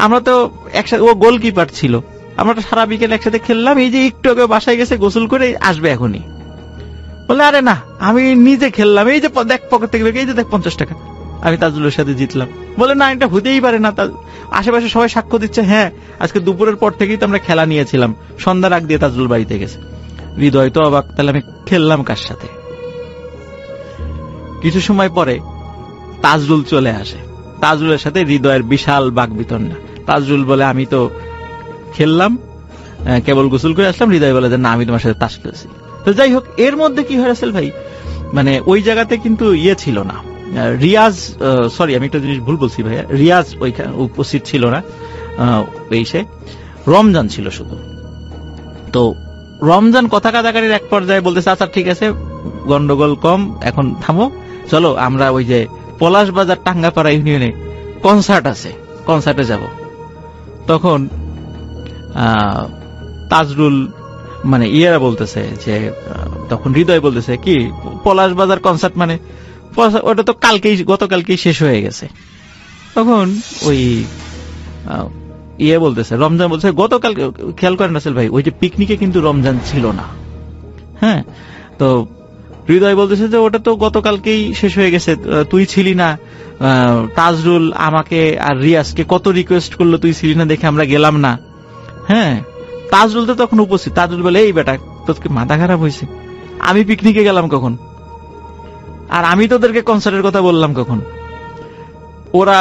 আমরা তো একসাথে, ও গোলকিপার ছিল, আমরা তো সারা বিকেল একসাথে খেললাম, এই যে একটু আগে বাসায় গেছে, গোসল করে আসবে এখনই। বলে আরে না, আমি নিজে খেললাম, এই যে দেখ পকেট থেকে এই যে দেখ 50 টাকা, আমি তাজুলের সাথে জিতলাম। বলে না, এটা হতেই পারে না, আশেপাশে সবাই সাক্ষ্য দিচ্ছে, হ্যাঁ আজকে দুপুরের পর থেকেই তো আমরা খেলা নিয়েছিলাম, সন্ধ্যার আগ দিয়ে তাজুল বাড়িতে গেছে। হৃদয় তো অবাক, তাহলে আমি খেললাম কার সাথে? কিছু সময় পরে তাজরুল চলে আসে, তাজরুলের সাথে হৃদয়ের বিশাল বাকবিতণ্ডা। তাজরুল বলে আমি তো খেললাম, কেবল গোসল করে আসলাম। হৃদয় বলে যে না, আমি তোমার সাথে তাস খেলছি। তো যাই হোক, এর মধ্যে কি হয় রাসেল ভাই, মানে ওই জায়গাতে কিন্তু ছিল না, রিয়াজ, সরি আমি একটা জিনিস ভুল বলছি ভাইয়া, রিয়াজ ওইখানে উপস্থিত ছিল না, সে রমজান ছিল শুধু। তো রমজান কথা কাটাকাটির এক পর্যায়ে বলতেছে আচ্ছা ঠিক আছে, গন্ডগোল কম, এখন থামো, চলো আমরা ওই যে পলাশ বাজার টাঙ্গাপাড়া ইউনিয়নে কনসার্ট আছে, কনসার্টে যাব। তখন তাজরুল মানে ইয়েরা বলতেছে যে, তখন হৃদয় বলতেছে কি পলাশ বাজার কনসার্ট, মানে ওটা তো গতকালকেই শেষ হয়ে গেছে। তখন ওই বলতেছে, রমজান বলতেছে গতকাল, খেয়াল করেন রাসেল ভাই, ওই যে পিকনিকে কিন্তু রমজান ছিল না। হ্যাঁ, তো হৃদয় বলতেছে যে ওটা তো গতকালকেই শেষ হয়ে গেছে, তুই ছিলি না। তাজরুল আমাকে আর রিয়াজকে কত রিকোয়েস্ট করলো, তুই ছিলি না দেখে আমরা গেলাম না। হ্যাঁ, তাজরুল তো তখন উপস্থিত। তাজরুল বলে এই বেটা, তোকে মাথা খারাপ হয়েছে? আমি পিকনিকে গেলাম কখন? আর আমি তোদেরকে কনসার্টের কথা বললাম কখন? ওরা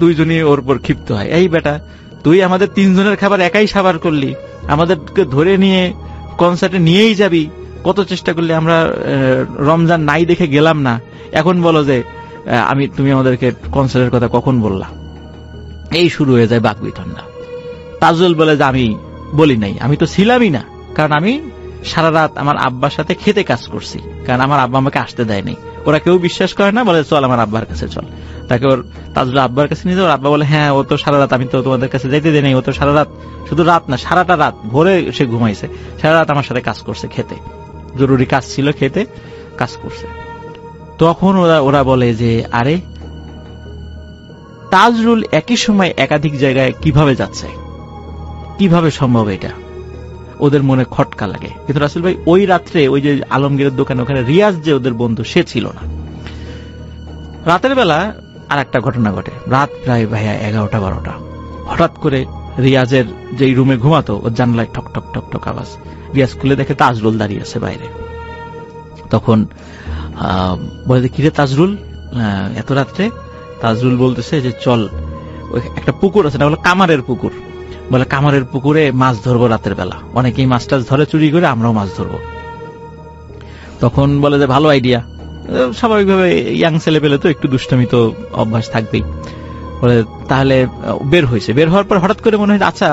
দুইজনই ওর উপর ক্ষিপ্ত হয়, এই বেটা তুই আমাদের 3 জনের খাবার একাই সাবার করলি, আমাদেরকে ধরে নিয়ে কনসার্টে নিয়েই যাবি, কত চেষ্টা করলে আমরা রমজান নাই দেখে গেলাম না, এখন বলো যে তুমি আমাদেরকে কনসার্টের কথা কখন বললা? এই শুরু হয়ে যায় বাকবিতণ্ডা। তাজুল বলে যে আমি বলি নাই, আমি তো ছিলামই না, কারণ আমি সারা রাত আমার আব্বার সাথে খেতে কাজ করছি, কারণ আমার আব্বা আমাকে আসতে দেয়নি। ওরা কেউ বিশ্বাস করে না, বলে চল আমার আব্বার কাছে চল। তাকে ওর তাজুল আব্বার কাছে নিয়ে যাও। আব্বা বলে হ্যাঁ, ও তো সারা রাত, আমি তো তোমাদের কাছে যাইতে দেই নাই, ও তো সারা রাত, শুধু রাত না সারাটা রাত, ভোরে সে ঘুমাইছে, সারা রাত আমার সাথে কাজ করছে, খেতে জরুরি কাজ ছিল, খেতে কাজ করছে। তখন ওরা বলে যে আরে তাজরুল একই সময় একাধিক জায়গায় কিভাবে যাচ্ছে, কিভাবে সম্ভব এটা? ওদের মনে খটকা লাগে। কিন্তু রাসেল ভাই ওই রাত্রে ওই যে আলমগীরের দোকানে ওখানে রিয়াজ যে ওদের বন্ধু, সে ছিল না। রাতের বেলা আর একটা ঘটনা ঘটে, রাত প্রায় ভাইয়া 11টা-12টা। হঠাৎ করে রিয়াজের যেই রুমে ঘুমাতো, ওর জানলায় ঠক ঠক ঠক ঠক আওয়াজ। রিয়াজ খুলে দেখে তাজরুল দাঁড়িয়ে আছে বাইরে। তখন বলে যে কিরে তাজরুল, এত রাত্রে? তাজরুল বলতেছে যে চল, ওই একটা পুকুর আছে না, বলে কামারের পুকুর, বলে কামারের পুকুরে মাছ ধরবো রাতের বেলা, অনেকেই মাছ টাছ ধরে চুরি করে, আমরাও মাছ ধরবো। তখন বলে যে ভালো আইডিয়া। স্বাভাবিকভাবে ইয়াং ছেলে পেলে তো একটু দুষ্টামি তো অভ্যাস থাকবেই। বলে তাহলে বের হয়েছে। বের হওয়ার পর হঠাৎ করে মনে হয় আচ্ছা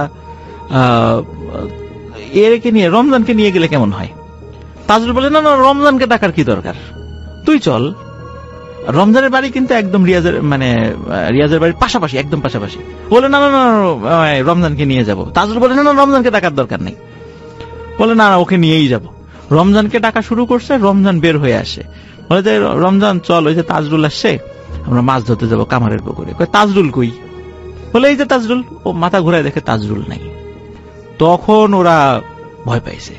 এরকে নিয়ে রমজানকে নিয়ে গেলে কেমন হয়? তাজরুল বলে না না, রমজানকে ডাকার কি দরকার, তুই চল। রমজানের বাড়ি কিন্তু একদম রিয়াজের বাড়ির পাশাপাশি, একদম পাশাপাশি। বলে না না না, রমজানকে নিয়ে যাব। তাজরুল বলে না না, রমজানকে ডাকার দরকার নেই। বলে না না, ওকে নিয়েই যাব। রমজানকে ডাকা শুরু করছে, রমজান বের হয়ে আসে, বলে যে রমজান চল, ওই যে তাজরুল আসছে, আমরা মাছ ধরতে যাব কামারের পুকুরে। তাজরুল কই? বলে এই যে তাজরুল। ও মাথা ঘুরায় দেখে তাজরুল নাই। তখন ওরা ভয় পাইছে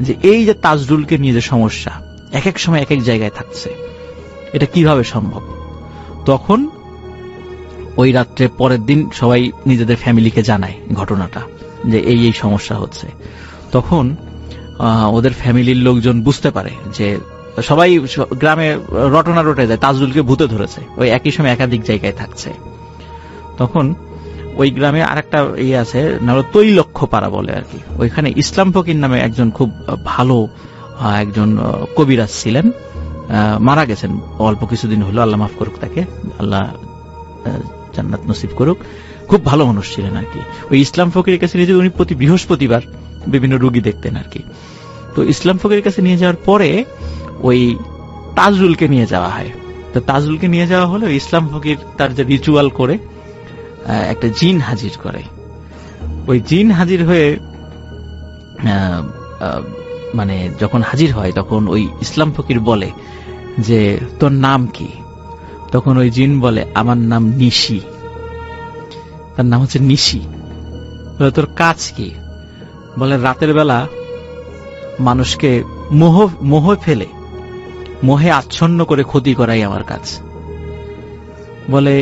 যে এই যে তাজরুলকে নিয়ে যে সমস্যা, এক এক সময় এক এক জায়গায় থাকছে, এটা কিভাবে সম্ভব? তখন ওই রাত্রে পরের দিন সবাই নিজেদের ফ্যামিলিকে জানায় ঘটনাটা, যে এই এই সমস্যা হচ্ছে। তখন ওদের ফ্যামিলির লোকজন বুঝতে পারে যে সবাই গ্রামে রটনা রটে যায়, তাজরুলকে ভূতে ধরেছে, ওই একই সময় একাধিক জায়গায় থাকছে। তখন ওই গ্রামে আরেকটা ইয়ে আছে, তৈলক্ষ পাড়া বলে আর কি, ওইখানে ইসলাম ফকির নামে একজন খুব ভালো একজন কবিরাজ ছিলেন, মারা গেছেন অল্প কিছুদিন হলো, আল্লাহ মাফ করুক তাকে, আল্লাহ জান্নাত নসিব করুক। খুব ভালো মানুষ ছিলেন আর কি। ওই ইসলাম ফকিরের কাছে নিয়ে, উনি প্রতি বৃহস্পতিবার বিভিন্ন রোগী দেখতেন আর কি। তো ইসলাম ফকিরের কাছে নিয়ে যাওয়ার পরে ওই তাজরুলকে নিয়ে যাওয়া হয়। তো তাজরুলকে নিয়ে যাওয়া হলে ইসলাম ফকির তার যে রিচুয়াল করে একটা জিন হাজির করে। ওই জিন হাজির হয়ে মানে যখন হাজির হয়, তখন ওই ইসলাম ফকির বলে যে তোর নাম কি? তখন ওই জিন বলে আমার নাম নিশি। তার নাম হচ্ছে নিশি। বলে তোর কাজ কি? বলে রাতের বেলা মানুষকে মোহে আচ্ছন্ন করে ক্ষতি করাই আমার কাজ। বলে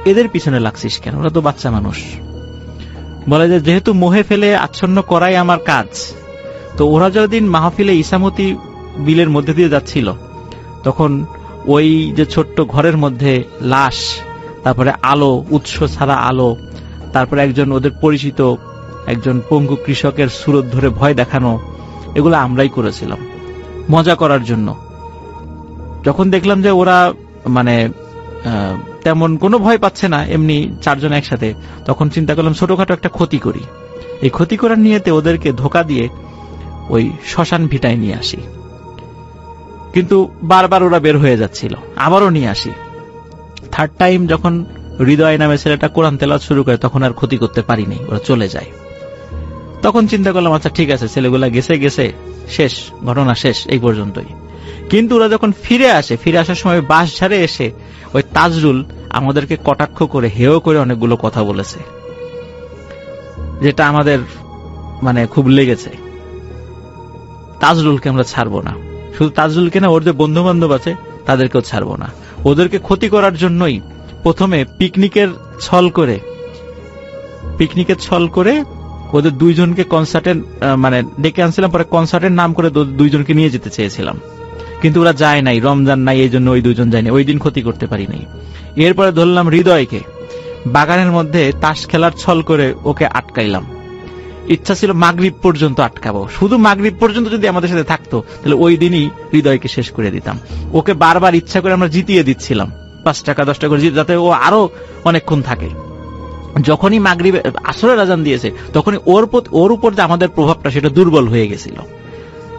এদের পিছনে লাগছিস কেন, ওরা তো বাচ্চা মানুষ। বলে যে যেহেতু মোহে ফেলে আচ্ছন্ন করাই আমার কাজ, তো ওরা যতদিন মাহফিলে ইসামতি বিলের মধ্যে দিয়ে যাচ্ছিল, তখন ওই যে ছোট্ট ঘরের মধ্যে লাশ, তারপরে আলো, উৎস ছাড়া আলো, তারপরে একজন ওদের পরিচিত একজন পঙ্গু কৃষকের সুরত ধরে ভয় দেখানো, এগুলো আমরাই করেছিলাম মজা করার জন্য। যখন দেখলাম যে ওরা মানে তেমন কোনো ভয় পাচ্ছে না, এমনি চারজন একসাথে, তখন চিন্তা করলাম ছোটখাটো একটা ক্ষতি করি। এই ক্ষতি করার নিয়েতে ওদেরকে ধোকা দিয়ে ওই শ্মশান ভিটায় নিয়ে আসি। কিন্তু বারবার ওরা বের হয়ে যাচ্ছিল, আবারও নিয়ে আসি। থার্ড টাইম যখন হৃদয় নামে ছেলেটা কোরআন তেলাওয়াত শুরু করে, তখন আর ক্ষতি করতে পারিনি, ওরা চলে যায়। তখন চিন্তা করলাম আচ্ছা ঠিক আছে, ছেলেগুলা গেছে গেছে, শেষ, ঘটনা শেষ, এই পর্যন্তই। কিন্তু ওরা যখন ফিরে আসার সময় বাস ঝাড়ে এসে ওই তাজরুল আমাদেরকে কটাক্ষ করে, হেয় করে অনেকগুলো কথা বলেছে, যেটা আমাদের মানে খুব লেগেছে। তাজরুলকে আমরা ছাড়বো না, শুধু তাজরুলকে না, ওর যে বন্ধু বান্ধব আছে তাদেরকেও ছাড়বো না। ওদেরকে ক্ষতি করার জন্যই প্রথমে পিকনিকের ছল করে ওদের দুইজনকে কনসার্টের মানে ডেকে আনছিলাম, পরে কনসার্টের নাম করে দুইজনকে নিয়ে যেতে চেয়েছিলাম, কিন্তু ওরা যায় নাই, রমজান নাই, এই জন্য ওই দুইজন যায়নি, ওই দিন ক্ষতি করতে পারি নাই। এরপরে ধরলাম হৃদয়কে, বাগানের মধ্যে তাস খেলার ছল করে ওকে আটকাইলাম। ইচ্ছা ছিল মাগরিব পর্যন্ত আটকাবো, শুধু মাগরিব পর্যন্ত যদি আমাদের সাথে থাকতো তাহলে ওই দিনই হৃদয়কে শেষ করে দিতাম। ওকে বারবার ইচ্ছা করে আমরা জিতিয়ে দিচ্ছিলাম, 5 টাকা 10 টাকা করে, যাতে ও আরো অনেকক্ষণ থাকে। যখনই মাগরিব আসরের আজান দিয়েছে, তখনই ওর উপর যে আমাদের প্রভাবটা সেটা দুর্বল হয়ে গেছিল,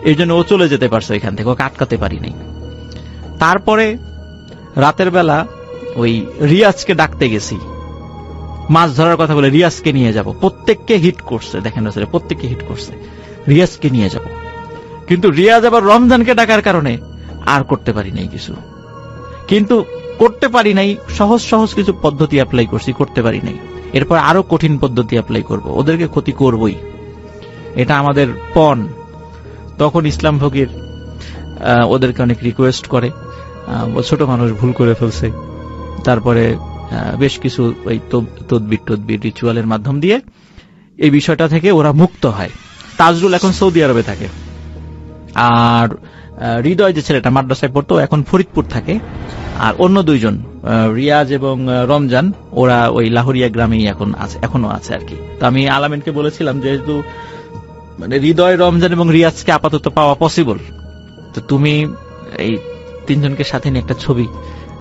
এই জন্য ও চলে যেতে পারছে এখান থেকে, ওকে আটকাতে পারি নাই। তারপরে রাতের বেলা ওই রিয়াজকে ডাকতে গেছি, মাছ ধরার কথা বলে রিয়াজকে নিয়ে যাব, প্রত্যেককে হিট করছে, দেখেন প্রত্যেককে হিট করছে, রিয়াজকে নিয়ে যাব। কিন্তু রিয়াজ আবার রমজানকে ডাকার কারণে আর করতে পারি নাই কিছু, কিন্তু করতে পারি নাই, সহজ সহজ কিছু পদ্ধতি অ্যাপ্লাই করছি, করতে পারি নাই। এরপর আরো কঠিন পদ্ধতি অ্যাপ্লাই করব, ওদেরকে ক্ষতি করবই, এটা আমাদের পণ। তখন ইসলাম ফকির ওদেরকে অনেক রিকোয়েস্ট করে, ছোট মানুষ ভুল করে ফেলছে, তারপরে বেশ কিছু ওই তদবির রিচুয়ালের মাধ্যম দিয়ে এই বিষয়টা থেকে ওরা মুক্ত হয়। তাজরুল এখন সৌদি আরবে থাকে, আর হৃদয় যে ছেলেটা মাদ্রাসায় পড়তো এখন ফরিদপুর থাকে, আর অন্য দুইজন রিয়াজ এবং রমজান ওরা ওই লাহোরিয়া গ্রামেই এখনো আছে আর কি। তো আমি আলামিনকে বলেছিলাম যেহেতু মানে হৃদয়, রমজান এবং রিয়াজকে আপাতত পাওয়া পসিবল, তো তুমি এই 3 জনকে সাথে নিয়ে একটা ছবি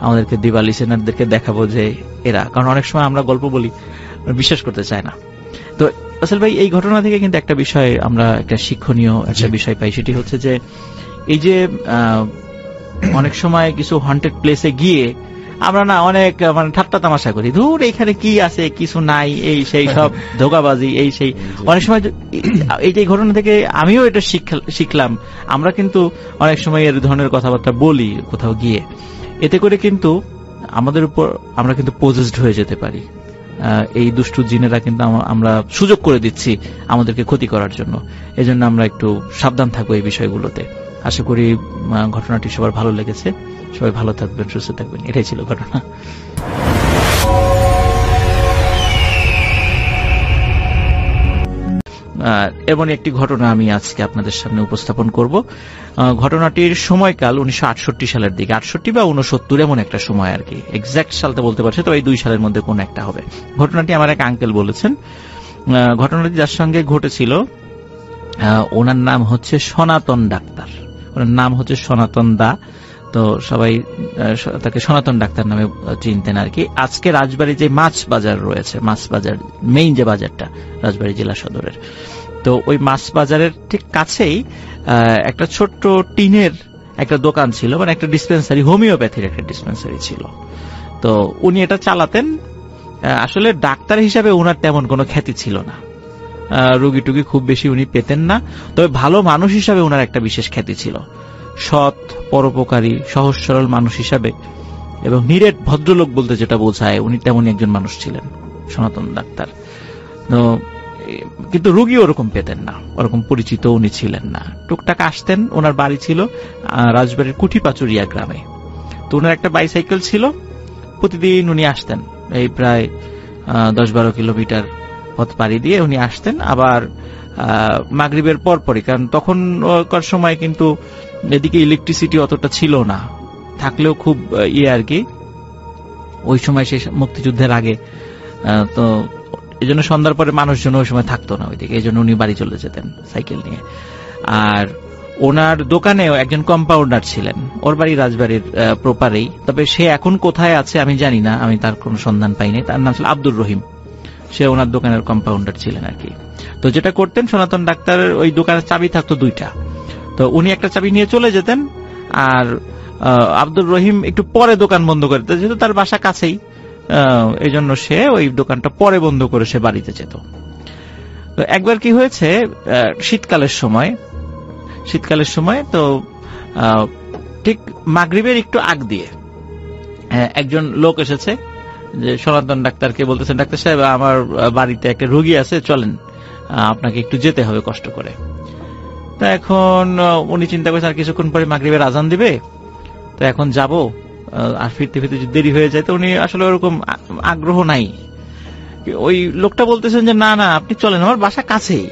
আমাদেরকে দিবা, লিসেনারদেরকে দেখাবো যে এরা, কারণ অনেক সময় আমরা গল্প বলি বিশ্বাস করতে চায় না। তো আসল ভাই এই ঘটনা থেকে কিন্তু একটা বিষয় আমরা, একটা শিক্ষণীয় একটা বিষয় পাই, সেটি হচ্ছে যে এই যে অনেক সময় কিছু হন্টেড প্লেসে গিয়ে আমরা না অনেক মানে ঠাট্টা তামাশা করি, ধুর এখানে কি আছে কিছু নাই, এই সেই সব ধোঁকাবাজি, এই সেই। অনেক সময় এই যে ঘটনা থেকে আমিও এটা শিখলাম, আমরা কিন্তু অনেক সময় এর ধরনের কথাবার্তা বলি কোথাও গিয়ে, এতে করে কিন্তু আমাদের উপর আমরা কিন্তু পজেসড হয়ে যেতে পারি। এই দুষ্টু জিনেরা কিন্তু আমরা সুযোগ করে দিচ্ছি আমাদেরকে ক্ষতি করার জন্য। এজন্য আমরা একটু সাবধান থাকবো এই বিষয়গুলোতে। আশা করি ঘটনাটি সবার ভালো লেগেছে, সবাই ভালো থাকবেন, সুস্থ থাকবেন, এটাই ছিল ঘটনা। এমন একটি ঘটনা আমি আজকে আপনাদের সামনে উপস্থাপন করব। ঘটনাটির সময়কাল 1968 সালের দিকে, 68 বা 69 এমন একটা সময় আর কি, এক্সাক্ট সালটা বলতে পারছি, তো এই 2 সালের মধ্যে কোন একটা হবে। ঘটনাটি আমার এক আঙ্কেল বলেছেন। ঘটনাটি যার সঙ্গে ঘটেছিল ওনার নাম হচ্ছে সনাতন ডাক্তার, ওনার নাম হচ্ছে সনাতন দা, তো সবাই তাকে সনাতন ডাক্তার নামে চিনতেন আর কি। আজকে রাজবাড়ী যে মাছ বাজার রয়েছে, মাছ বাজার মেইন যে বাজারটা রাজবাড়ী জেলা সদরের, তো ওই মাছ বাজারের ঠিক কাছেই একটা ছোট্ট টিনের একটা দোকান ছিল, মানে একটা ডিসপেন্সারি, হোমিওপ্যাথির একটা ডিসপেন্সারি ছিল। তো উনি এটা চালাতেন। আসলে ডাক্তার হিসাবে ওনার তেমন কোনো খ্যাতি ছিল না, রোগী টুগী খুব বেশি উনি পেতেন না, তবে ভালো মানুষ হিসাবে ওনার একটা বিশেষ খ্যাতি ছিল। সৎ, পরোপকারী, সহজ সরল মানুষ হিসাবে এবং নিরেট ভদ্রলোক বলতে যেটা বোঝায়, উনি তেমনই একজন মানুষ ছিলেন সনাতন ডাক্তার। তো কিন্তু রুগী ওরকম পেতেন না, ওরকম পরিচিত উনি ছিলেন না। টুকটাক আসতেন, ওনার বাড়ি ছিল রাজবাড়ির কুঠিপাচুরিয়া গ্রামে। তো ওনার একটা বাইসাইকেল ছিল, প্রতিদিন উনি আসতেন, এই প্রায় 10-12 কিলোমিটার পথ পাড়ি দিয়ে উনি আসতেন। আবার মাগরিবের পরপরই, কারণ তখনকার সময় কিন্তু এদিকে ইলেকট্রিসিটি অতটা ছিল না, থাকলেও খুব আর কি, ওই সময় সেই মুক্তিযুদ্ধের আগে, তো এই জন্য সন্ধ্যার পরে মানুষজন ওই সময় থাকতো না ওইদিকে, এই জন্য উনি বাড়ি চলে যেতেন সাইকেল নিয়ে। আর ওনার দোকানেও একজন কম্পাউন্ডার ছিলেন, ওর বাড়ি রাজবাড়ির প্রপারেই, তবে সে এখন কোথায় আছে আমি জানি না, আমি তার কোনো সন্ধান পাইনি। তার নাম ছিল আব্দুর রহিম, সে ওনার দোকানের কম্পাউন্ডার ছিলেন আর কি। তো যেটা করতেন, সনাতন ডাক্তারের ওই দোকানের চাবি থাকতো 2টা, তো উনি একটা চাবি নিয়ে চলে যেতেন, আর আব্দুর রহিম একটু পরে দোকান বন্ধ করে দিতেন, যেহেতু তার বাসা কাছেই, এই জন্য সে ওই দোকানটা পরে বন্ধ করে সে বাড়িতে যেত। তো একবার কি হয়েছে, শীতকালের সময় তো ঠিক মাগরিবের একটু আগ দিয়ে একজন লোক এসেছে, যে সনাতন ডাক্তারকে বলতেছেন, ডাক্তার সাহেব আমার বাড়িতে একটা রোগী আছে, চলেন আপনাকে একটু যেতে হবে কষ্ট করে। তো এখন উনি চিন্তা করছেন আর কিছুক্ষণ পরে মাগরিবের আজান দিবে, তো এখন যাব, আর ফিরতে ফিরতে যদি দেরি হয়ে যায়, তো উনি আসলে ওরকম আগ্রহ নাই। ওই লোকটা বলতেছেন যে না না আপনি চলেন, আমার বাসা কাছেই।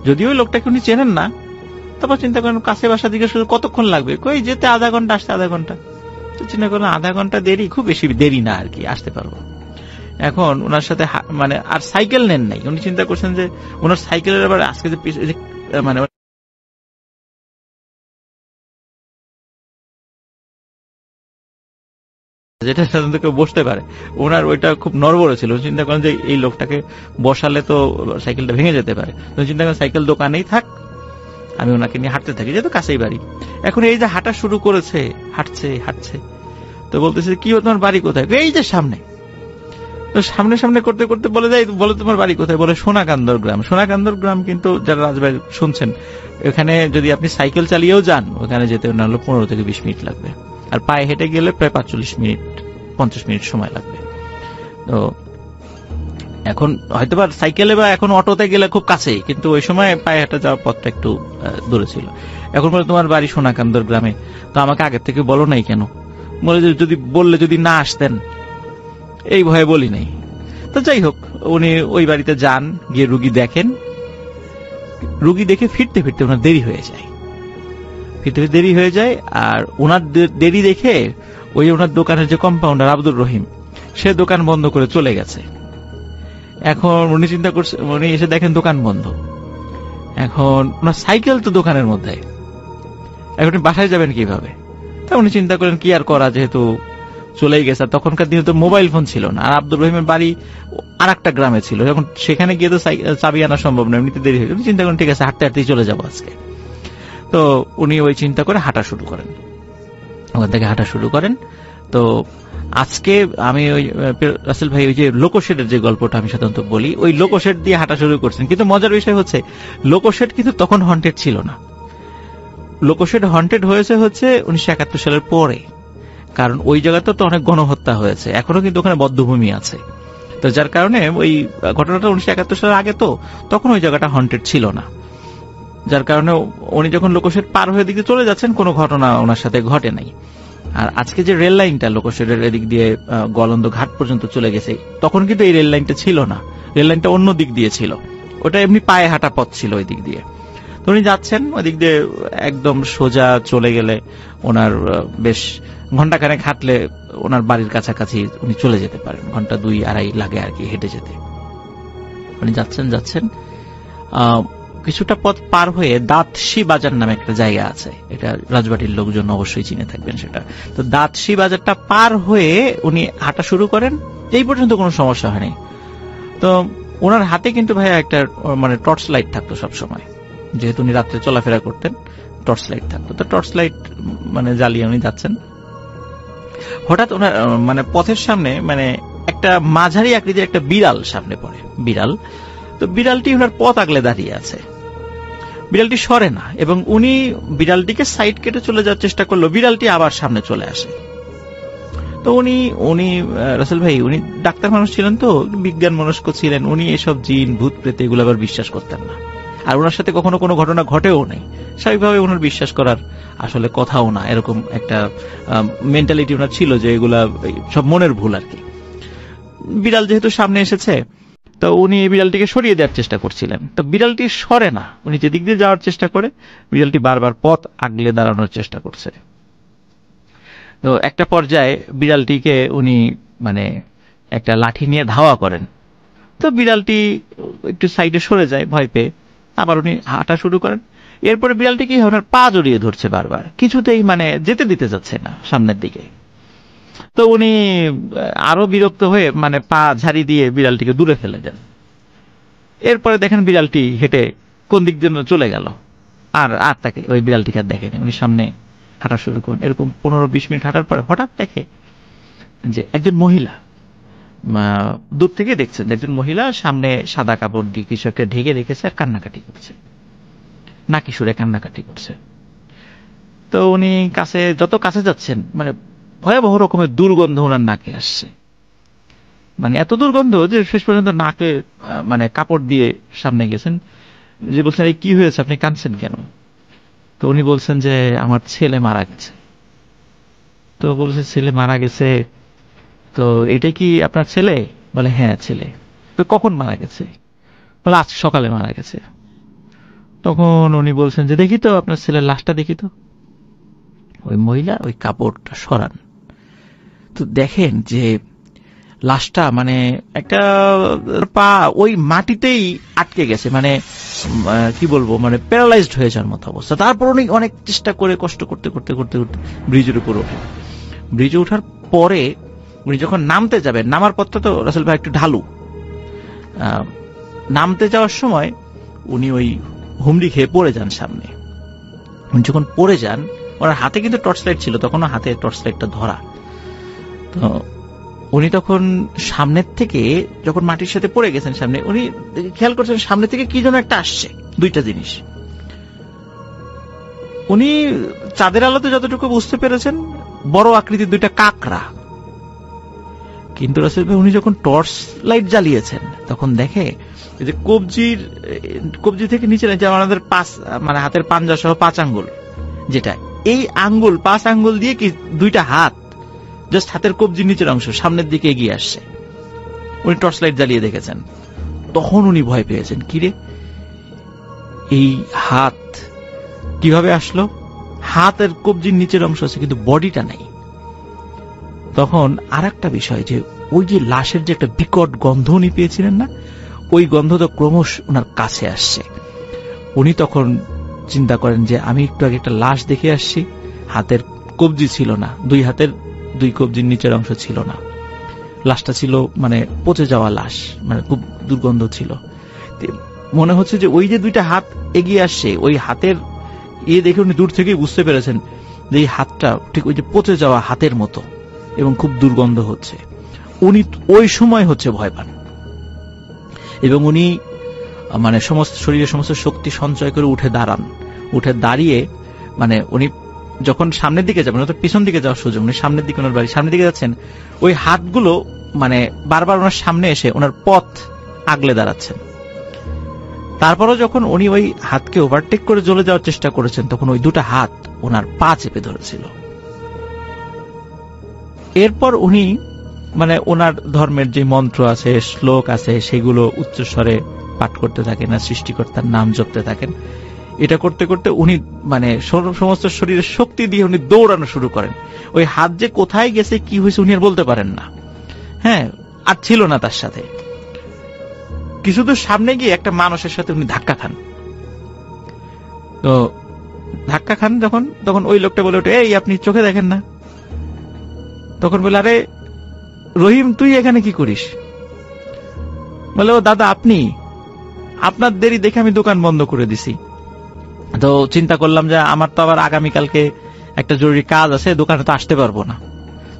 যদিও ওই লোকটাকে উনি চেনেন না, তারপর চিন্তা করেন কাছে বাসা দিকে শুধু কতক্ষণ লাগবে, কই যেতে আধা ঘন্টা, আসতে আধা ঘন্টা। তো চিন্তা করেন আধা ঘন্টা দেরি, খুব বেশি দেরি না আর কি, আসতে পারবো। এখন ওনার সাথে মানে আর সাইকেল নেন নাই, উনি চিন্তা করছেন যে ওনার সাইকেলের আবার আজকে যে মানে যেটা সাধারণত কেউ বসতে পারে, ওনার ওইটা খুব নড়বড়ে ছিল। চিন্তা করেন যে এই লোকটাকে বসালে তো সাইকেলটা ভেঙে যেতে পারে, চিন্তা করেন সাইকেল দোকানেই থাক, আমি ওনাকে নিয়ে হাঁটতে থাকি, যেহেতু কাছেই বাড়ি। এখন এই যে হাঁটা শুরু করেছে, হাঁটছে, তো বলতেছে কি তোমার বাড়ি কোথায়, এই যে সামনে। তো সামনে করতে করতে বলে যায়, বলে তোমার বাড়ি কোথায়, বলে সোনাকান্দর গ্রাম। সোনাকান্দর গ্রাম কিন্তু যারা রাজবাড়ি শুনছেন, এখানে যদি আপনি সাইকেল চালিয়েও যান, ওখানে যেতে না হলে 15 থেকে 20 মিনিট লাগবে, আর পায়ে হেঁটে গেলে প্রায় 50 মিনিট সময় লাগবে। তো এখন হয়তো বা সাইকেলে বা এখন অটোতে গেলে খুব কাছেই, কিন্তু ওই সময় পায়ে হেঁটে যাওয়ার পথটা একটু দূরে ছিল। এখন বলে তোমার বাড়ি সোনাকান্দর গ্রামে, তো আমাকে আগের থেকে বলো নাই কেন? বলে যদি না আসতেন, এই ভয়ে বলি নাই। তো যাই হোক, উনি ওই বাড়িতে যান, গিয়ে রুগী দেখেন, রুগী দেখে ফিরতে ওনার দেরি হয়ে যায়। আর ওনার দেরি দেখে ওই ওনার দোকানের যে কম্পাউন্ডার আব্দুর রহিম, সে দোকান বন্ধ করে চলে গেছে। এখন উনি চিন্তা করছে, উনি এসে দেখেন দোকান বন্ধ। এখন ওনার সাইকেল তো দোকানের মধ্যে, এখন বাসায় যাবেন কিভাবে? তা উনি চিন্তা করেন কি আর করা, যেহেতু চলেই গেছে। তখনকার দিনে তো মোবাইল ফোন ছিল না, আর আব্দুর রহিমের বাড়ি আর একটা গ্রামে ছিল, এখন সেখানে গিয়ে তো চাবি আনা সম্ভব নয়, এমনিতে দেরি হয়ে গেল। চিন্তা করেন ঠিক আছে, হাঁটতেই চলে যাবো আজকে। তো উনি ওই চিন্তা করে হাঁটা শুরু করেন, ওখান থেকে হাঁটা শুরু করেন। তো আজকে আমি ওই রাসেল ভাই ওই যে লোকোশেডের যে গল্পটা আমি সাধারণত বলি, ওই লোকোশেড দিয়ে হাঁটা শুরু করছেন। কিন্তু মজার বিষয় হচ্ছে, লোকোশেড কিন্তু তখন হন্টেড ছিল না। লোকোশেড হন্টেড হয়েছে 1971 সালের পরে, কারণ ওই জায়গাতে তো অনেক গণহত্যা হয়েছে, এখনো কিন্তু ওখানে বধ্যভূমি আছে। তো যার কারণে ওই ঘটনাটা 1971 সালের আগে, তো তখন ওই জায়গাটা হন্টেড ছিল না। যার কারণে উনি যখন লোকোশেড পার হয়ে দিকে চলে যাচ্ছেন, কোনো ঘটনা ওনার সাথে ঘটে নাই। আর আজকে যে রেল লাইনটা লোকোশেডের এদিক দিয়ে গলন্দ ঘাট পর্যন্ত চলে গেছে, তখন কিন্তু এই রেল লাইনটা ছিল না, রেল লাইনটা অন্য দিক দিয়ে ছিল, ওটা এমনি পায়ে হাঁটা পথ ছিল ওই দিক দিয়ে। তো উনি যাচ্ছেন ওই দিক দিয়ে, একদম সোজা চলে গেলে ওনার বেশ ঘন্টাখানেক হাঁটলে ওনার বাড়ির কাছাকাছি উনি চলে যেতে পারেন, ঘন্টা 2-2.5 লাগে আর কি হেঁটে যেতে। উনি যাচ্ছেন কিছুটা পথ পার হয়ে দাঁতশি বাজার নামে একটা জায়গা আছে, এটা রাজবাড়ির লোকজন অবশ্যই চিনে থাকবেন সেটা। তো দাঁতশি বাজারটা পার হয়ে উনি হাঁটা শুরু করেন, এই পর্যন্ত কোনো সমস্যা হয়নি। তো ওনার হাতে কিন্তু ভাইয়া একটা মানে টর্চ লাইট থাকতো সব সময়, যেহেতু উনি রাত্রে চলাফেরা করতেন, টর্চ লাইট থাকতো। তো টর্চ লাইট মানে জ্বালিয়ে উনি যাচ্ছেন। হঠাৎ ওনার মানে পথের সামনে মানে একটা মাঝারি আকৃতির একটা বিড়াল সামনে পড়ে, বিড়াল। তো বিড়ালটি ওনার পথ আগলে দাঁড়িয়ে আছে, বিড়ালটি সরে না, এবং উনি বিড়ালটিকে সাইড কেটে চলে যাওয়ার চেষ্টা করলো, বিড়ালটি আবার সামনে চলে আসে। তো উনি উনি রাসেল ভাই উনি ডাক্তার মানুষ ছিলেন, তো বিজ্ঞান মনস্ক ছিলেন, উনি এসব জিন ভূত প্রেত এগুলো আবার বিশ্বাস করতেন না। আর ওনার সাথে কখনো কোনো ঘটনা ঘটেও নাই, স্বাভাবিকভাবে ওনার বিশ্বাস করার আসলে কথাও না, এরকম একটা মেন্টালিটি ওনার ছিল যে এগুলা সব মনের ভুল আর কি। বিড়াল যেহেতু সামনে এসেছে, তো উনি এই বিড়ালটিকে সরিয়ে দেওয়ার চেষ্টা করছিলেন, তো বিড়ালটি সরে না, উনি যেদিক দিয়ে যাওয়ার চেষ্টা করে বিড়ালটি বারবার পথ আগলে দাঁড়ানোর চেষ্টা করছে। তো একটা পর্যায়ে বিড়ালটিকে উনি মানে একটা লাঠি নিয়ে ধাওয়া করেন, তো বিড়ালটি একটু সাইডে সরে যায় ভয় পেয়ে, আবার উনি হাঁটা শুরু করেন। এরপরে বিড়ালটি কি ওনার পা জড়িয়ে ধরছে বারবার, কিছুতেই মানে যেতে দিতে যাচ্ছে না সামনের দিকে। তো উনি আরো বিরক্ত হয়ে মানে পা ঝাড়ি দিয়ে বিড়ালটিকে দূরে ফেলে দেন। এরপরে দেখেন বিড়ালটি হেঁটে কোন দিক দিয়ে চলে গেল, আর তাকে ওই বিড়ালটিকে আর দেখেনি। উনি সামনে হাঁটা শুরু করেন, এরকম 15-20 মিনিট হাঁটার পরে হঠাৎ দেখে যে একজন মহিলা, দূর থেকে দেখছেন একজন মহিলা সামনে সাদা কাপড় দিয়ে কিছু একটা ঢেকে রেখেছে আর কান্নাকাটি করছে, নাকি সুরে কান্নাকাটি করছে। তো উনি যত কাছে যাচ্ছেন মানে ভয়াবহ রকমের দুর্গন্ধ ওনার নাকে আসছে, মানে এত দুর্গন্ধ যে শেষ পর্যন্ত নাকে মানে কাপড় দিয়ে সামনে গেছেন, যে বলছেন এই কি হয়েছে, আপনি কাঁদছেন কেন? তো উনি বলছেন যে আমার ছেলে মারা গেছে। তো বলছে ছেলে মারা গেছে, তো এটা কি আপনার ছেলে? বলে হ্যাঁ ছেলে। তো কখন মারা গেছে? বলে আজ সকালে মারা গেছে। তখন উনি বলছেন যে দেখি তো আপনার ছেলের লাশটা দেখি তো। ওই মহিলা ওই কাপড়টা সরান, তো দেখেন যে লাশটা মানে একটা পা ওই মাটিতেই আটকে গেছে, মানে কি বলবো মানে প্যারালাইজড হয়ে যাওয়ার মতো অবস্থা। তারপর উনি অনেক চেষ্টা করে কষ্ট করতে করতে করতে করতে ব্রিজের উপর ওঠে। ব্রিজে ওঠার পরে উনি যখন নামতে যাবেন, নামার পথটা তো রাসেল ভাই একটু ঢালু, নামতে যাওয়ার সময় উনি ওই হুমড়ি খেয়ে পড়ে যান সামনে। উনি যখন পড়ে যান, ওনার হাতে কিন্তু টর্চ লাইট ছিল, তখনও হাতে টর্চ লাইটটা ধরা। তো উনি তখন সামনের থেকে যখন মাটির সাথে পড়ে গেছেন সামনে, উনি খেয়াল করছেন সামনে থেকে কি যেন একটা আসছে, দুইটা জিনিস। উনি চাঁদের আলোতে যতটুকু বুঝতে পেরেছেন বড় আকৃতির দুইটা কাকড়া। কিন্তু রাসেল ভাই উনি যখন টর্চ লাইট জ্বালিয়েছেন তখন দেখে যে কবজি থেকে নিচে যে আমাদের মানে হাতের পাঞ্জা সহ 5 আঙ্গুল, যেটা এই আঙ্গুল 5 আঙ্গুল দিয়ে কি দুইটা হাত জাস্ট হাতের কবজির নিচের অংশ সামনের দিকে এগিয়ে আসছে। উনি টর্চ লাইট জ্বালিয়ে দেখেছেন, তখন উনি ভয় পেয়েছেন, কিরে এই হাত কিভাবে আসলো? হাতের কবজির নিচের অংশ আছে কিন্তু বডিটা নাই। তখন আর একটা বিষয় যে ওই যে লাশের যে একটা বিকট গন্ধ উনি পেয়েছিলেন না, ওই গন্ধ তো ক্রমশ ওনার কাছে আসছে। উনি তখন চিন্তা করেন যে আমি একটু আগে একটা লাশ দেখে আসছি, হাতের কবজি ছিল না, দুই হাতের 2 কবজির নিচের অংশ ছিল না, লাশটা ছিল মানে পচে যাওয়া লাশ, মানে খুব দুর্গন্ধ ছিল। মনে হচ্ছে যে ওই যে 2টা হাত এগিয়ে আসছে, ওই হাতের দেখে উনি দূর থেকেই বুঝতে পেরেছেন যে এই হাতটা ঠিক ওই যে পচে যাওয়া হাতের মতো এবং খুব দুর্গন্ধ হচ্ছে। উনি ওই সময় হচ্ছে ভয় পান এবং উনি মানে সমস্ত শরীরের সমস্ত শক্তি সঞ্চয় করে উঠে দাঁড়ান। উঠে দাঁড়িয়ে মানে উনি যখন সামনের দিকে যাবেন, তো পিছন দিকে যাওয়ার সুযোগ নেই, সামনের দিকে ওনার বাড়ি, সামনের দিকে যাচ্ছেন, ওই হাতগুলো মানে বারবার ওনার সামনে এসে ওনার পথ আগলে দাঁড়াচ্ছেন। তারপরও যখন উনি ওই হাতকে ওভারটেক করে চলে যাওয়ার চেষ্টা করেছেন, তখন ওই 2টা হাত ওনার পা চেপে ধরেছিল। এরপর উনি মানে ওনার ধর্মের যে মন্ত্র আছে, শ্লোক আছে, সেগুলো উচ্চস্বরে পাঠ করতে থাকেন আর সৃষ্টিকর্তার নাম জপতে থাকেন। এটা করতে করতে উনি মানে সমস্ত শরীরের শক্তি দিয়ে উনি দৌড়ানো শুরু করেন। ওই হাত যে কোথায় গেছে কি হয়েছে উনি আর বলতে পারেন না, হ্যাঁ আর ছিল না তার সাথে। কিছুদূর সামনে গিয়ে একটা মানুষের সাথে উনি ধাক্কা খান। তো ধাক্কা খান তখন ওই লোকটা বলে ওঠে, এই আপনি চোখে দেখেন না? তখন বলে, আরে রহিম তুই এখানে কি করিস? বলে, ও দাদা আপনি, আপনার দেরি দেখে আমি দোকান বন্ধ করে দিছি। তো চিন্তা করলাম যে আমার তো আবার আগামীকালকে একটা জরুরি কাজ আছে, দোকানে তো আসতে পারবো না।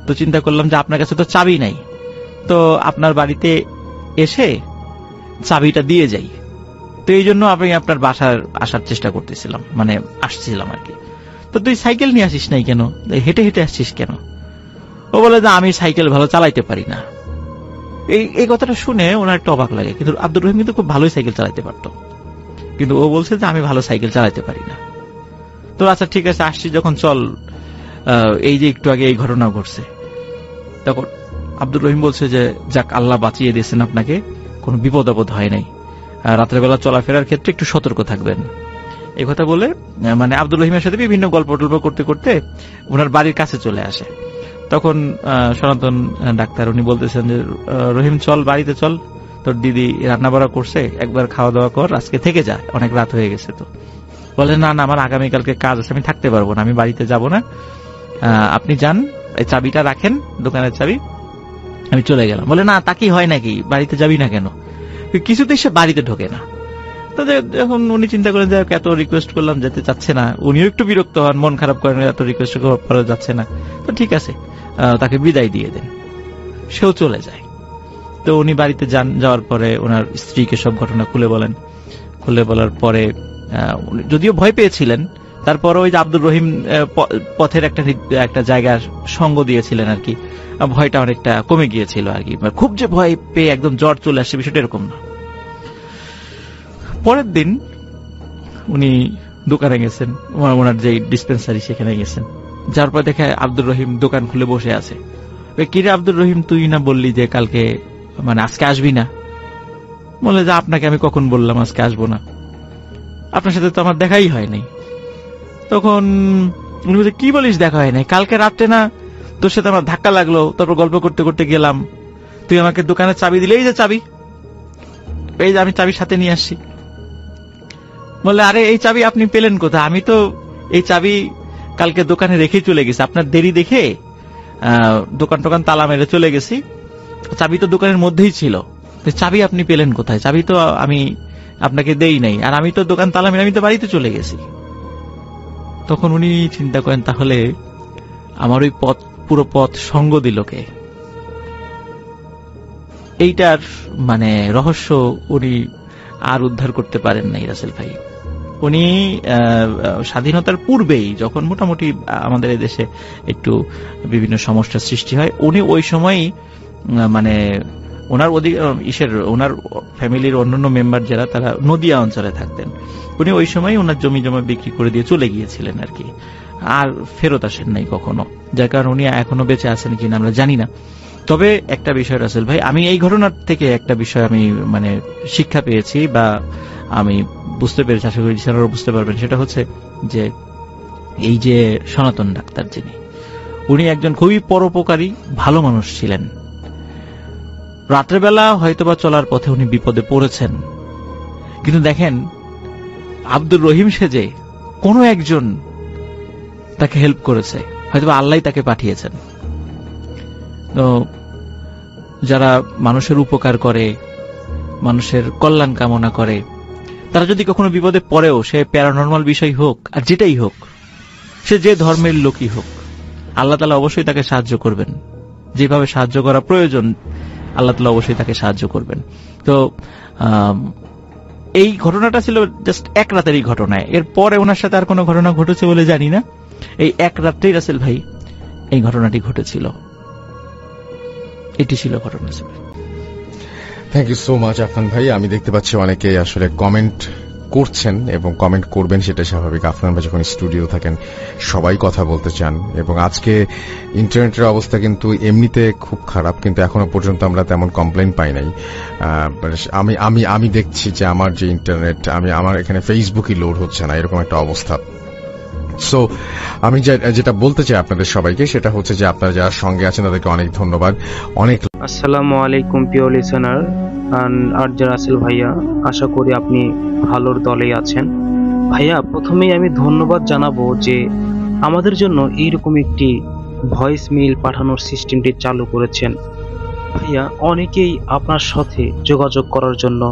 তো চিন্তা করলাম যে আপনার কাছে তো চাবি নাই, তো আপনার বাড়িতে এসে চাবিটা দিয়ে যাই। তো এই জন্য আমি আপনার বাসার আসার চেষ্টা করতেছিলাম, মানে আসছিলাম আর কি। তো তুই সাইকেল নিয়ে আসিস নাই কেন? হেঁটে হেঁটে আসছিস কেন? ও বলে যে আমি সাইকেল ভালো চালাইতে পারি না। এই কথাটা শুনে ওনার একটা অবাক লাগে, কিন্তু আব্দুর রহিম কিন্তু খুব ভালোই সাইকেল চালাইতে পারতো, কিন্তু ও বলছে যে আমি ভালো সাইকেল চালাইতে পারি না। তো আচ্ছা ঠিক আছে, আসছি যখন, চল এই যে একটু আগে এই ঘটনা ঘটছে। তখন আব্দুর রহিম বলছে যে যাক, আল্লাহ বাঁচিয়ে দিয়েছেন আপনাকে, কোনো বিপদ আপদ হয় নাই, রাত্রেবেলা চলাফেরার ক্ষেত্রে একটু সতর্ক থাকবেন। এই কথা বলে মানে আব্দুর রহিমের সাথে বিভিন্ন গল্প টল্প করতে করতে ওনার বাড়ির কাছে চলে আসে। তখন সনাতন ডাক্তার উনি বলতেছেন যে রহিম চল, বাড়িতে চল, তোর দিদি রান্না বাড়া করছে, একবার খাওয়া দাওয়া কর, আজকে থেকে যা, অনেক রাত হয়ে গেছে। তো বলে না না, আমার আগামীকালকে কাজ আছে, আমি থাকতে পারবো না, আমি বাড়িতে যাব না, আপনি যান, এই চাবিটা রাখেন, দোকানের চাবি, আমি চলে গেলাম। বলে না, তা কি হয় নাকি, বাড়িতে যাবি না কেন? কিছুতেই সে বাড়িতে ঢোকে না। তো যখন উনি চিন্তা করেন যে এত রিকোয়েস্ট করলাম, যেতে চাচ্ছে না, উনিও একটু বিরক্ত হন, মন খারাপ করেন, এত রিকোয়েস্ট করা যাচ্ছে না, তো ঠিক আছে তাকে বিদায় দিয়ে দেন, সেও চলে যায়। তো উনি বাড়িতে যান, যাওয়ার পরে ওনার স্ত্রীকে সব ঘটনা খুলে বলেন। খুলে বলার পরে যদিও ভয় পেয়েছিলেন, তারপরে ওই যে আব্দুর রহিম পথের একটা জায়গার সঙ্গ দিয়েছিলেন আর কি, ভয়টা অনেকটা কমে গিয়েছিল আর কি। খুব যে ভয় পেয়ে একদম জ্বর চলে আসছে বিষয়টা এরকম না। পরের দিন উনি দোকানে গেছেন, ওনার যে ডিসপেন্সারি সেখানে গেছেন, যার পর দেখে আব্দুর রহিম দোকান খুলে বসে আছে। কিরে আব্দুর রহিম, তুই না বললি যে কালকে মানে আজকে আসবি না? বলে যে আপনাকে আমি কখন বললাম আজকে আসবো না, আপনার সাথে তো আমার দেখাই হয় নাই। তখন উনি বলছে কি বলিস দেখা হয় নাই? কালকে রাত্রে না তোর সাথে আমার ধাক্কা লাগলো, তারপর গল্প করতে করতে গেলাম, তুই আমাকে দোকানের চাবি দিলে, এই যে চাবি, এই যে আমি চাবি সাথে নিয়ে আসছি। বলে আরে এই চাবি আপনি পেলেন কোথায়? আমি তো এই চাবি কালকে দোকানে রেখেই চলে গেছি, আপনার দেরি দেখে দোকান টোকান তালা মেরে চলে গেছি, চাবি তো দোকানের মধ্যেই ছিল, চাবি আপনি পেলেন কোথায়? চাবি তো আমি আপনাকে দেই নাই, আর আমি তো দোকান তালা মেরে আমি তো বাড়িতে চলে গেছি। তখন উনি চিন্তা করেন, তাহলে আমার ওই পুরো পথ সঙ্গ দিল কে? এইটার মানে রহস্য উনি আর উদ্ধার করতে পারেন নাই রাসেল ভাই। উনি স্বাধীনতার পূর্বেই, যখন মোটামুটি আমাদের দেশে একটু বিভিন্ন সমস্যার সৃষ্টি হয়, উনি ওই সময়ই মানে ওনার ফ্যামিলির অন্যান্য মেম্বার যারা, তারা নদিয়া অঞ্চলে থাকতেন, উনি ওই সময় ওনার জমি জমা বিক্রি করে দিয়ে চলে গিয়েছিলেন আর কি, আর ফেরত আসেন নাই কখনো, যার কারণে উনি এখনো বেঁচে আছেন কিনা আমরা জানি না। তবে একটা বিষয় রাসেল ভাই, আমি এই ঘটনার থেকে একটা বিষয় আমি মানে শিক্ষা পেয়েছি, বা আমি বুঝতে পেরেছি, আশা করি আপনারা বুঝতে পারবেন, সেটা হচ্ছে যে এই যে সনাতন ডাক্তার যিনি, উনি একজন খুবই পরোপকারী ভালো মানুষ ছিলেন। রাত্রেবেলা হয়তোবা চলার পথে উনি বিপদে পড়েছেন, কিন্তু দেখেন আব্দুর রহিম সেজে কোনো একজন তাকে হেল্প করেছে, হয়তোবা আল্লাহ তাকে পাঠিয়েছেন। তো যারা মানুষের উপকার করে, মানুষের কল্যাণ কামনা করে, তারা যদি কখনো বিপদে পড়েও, সে প্যারানর্মাল বিষয় হোক আর যেটাই হোক, সে যে ধর্মের লোকই হোক, আল্লাহ তাআলা অবশ্যই তাকে সাহায্য করবেন, যেভাবে সাহায্য করা প্রয়োজন আল্লাহ তাআলা অবশ্যই তাকে সাহায্য করবেন। তো এই ঘটনাটা ছিল জাস্ট এক রাতেরই ঘটনা, এরপরে ওনার সাথে আর কোনো ঘটনা ঘটেছে বলে জানি না। এই এক রাত্রেই রাসেল ভাই এই ঘটনাটি ঘটেছিল, এটি ছিল ঘটনা। Thank you so much Afnan ভাই। আমি দেখতে পাচ্ছি অনেকে আসলে কমেন্ট করছেন এবং কমেন্ট করবেন, সেটা স্বাভাবিক। আফনান ভাই যখন স্টুডিও থাকেন সবাই কথা বলতে চান, এবং আজকে ইন্টারনেটের অবস্থা কিন্তু এমনিতে খুব খারাপ, কিন্তু এখনো পর্যন্ত আমরা তেমন কমপ্লেন পাই নাই। আমি দেখছি যে আমার যে ইন্টারনেট, আমার এখানে ফেসবুকই লোড হচ্ছে না, এরকম একটা অবস্থা। সো আমি যেটা বলতে চাই আপনাদের সবাইকে, সেটা হচ্ছে যে আপনারা যারা সঙ্গে আছেন তাদেরকে অনেক ধন্যবাদ। অনেক আসসালামু আলাইকুম প্রিয় লিসেনার আর রাসেল ভাইয়া, আশা করি আপনি ভালোর দলেই আছেন। ভাইয়া, প্রথমেই আমি ধন্যবাদ জানাবো যে আমাদের জন্য এইরকম একটি ভয়েস মেইল পাঠানোর সিস্টেমটি চালু করেছেন। ভাইয়া, অনেকেই আপনার সাথে যোগাযোগ করার জন্য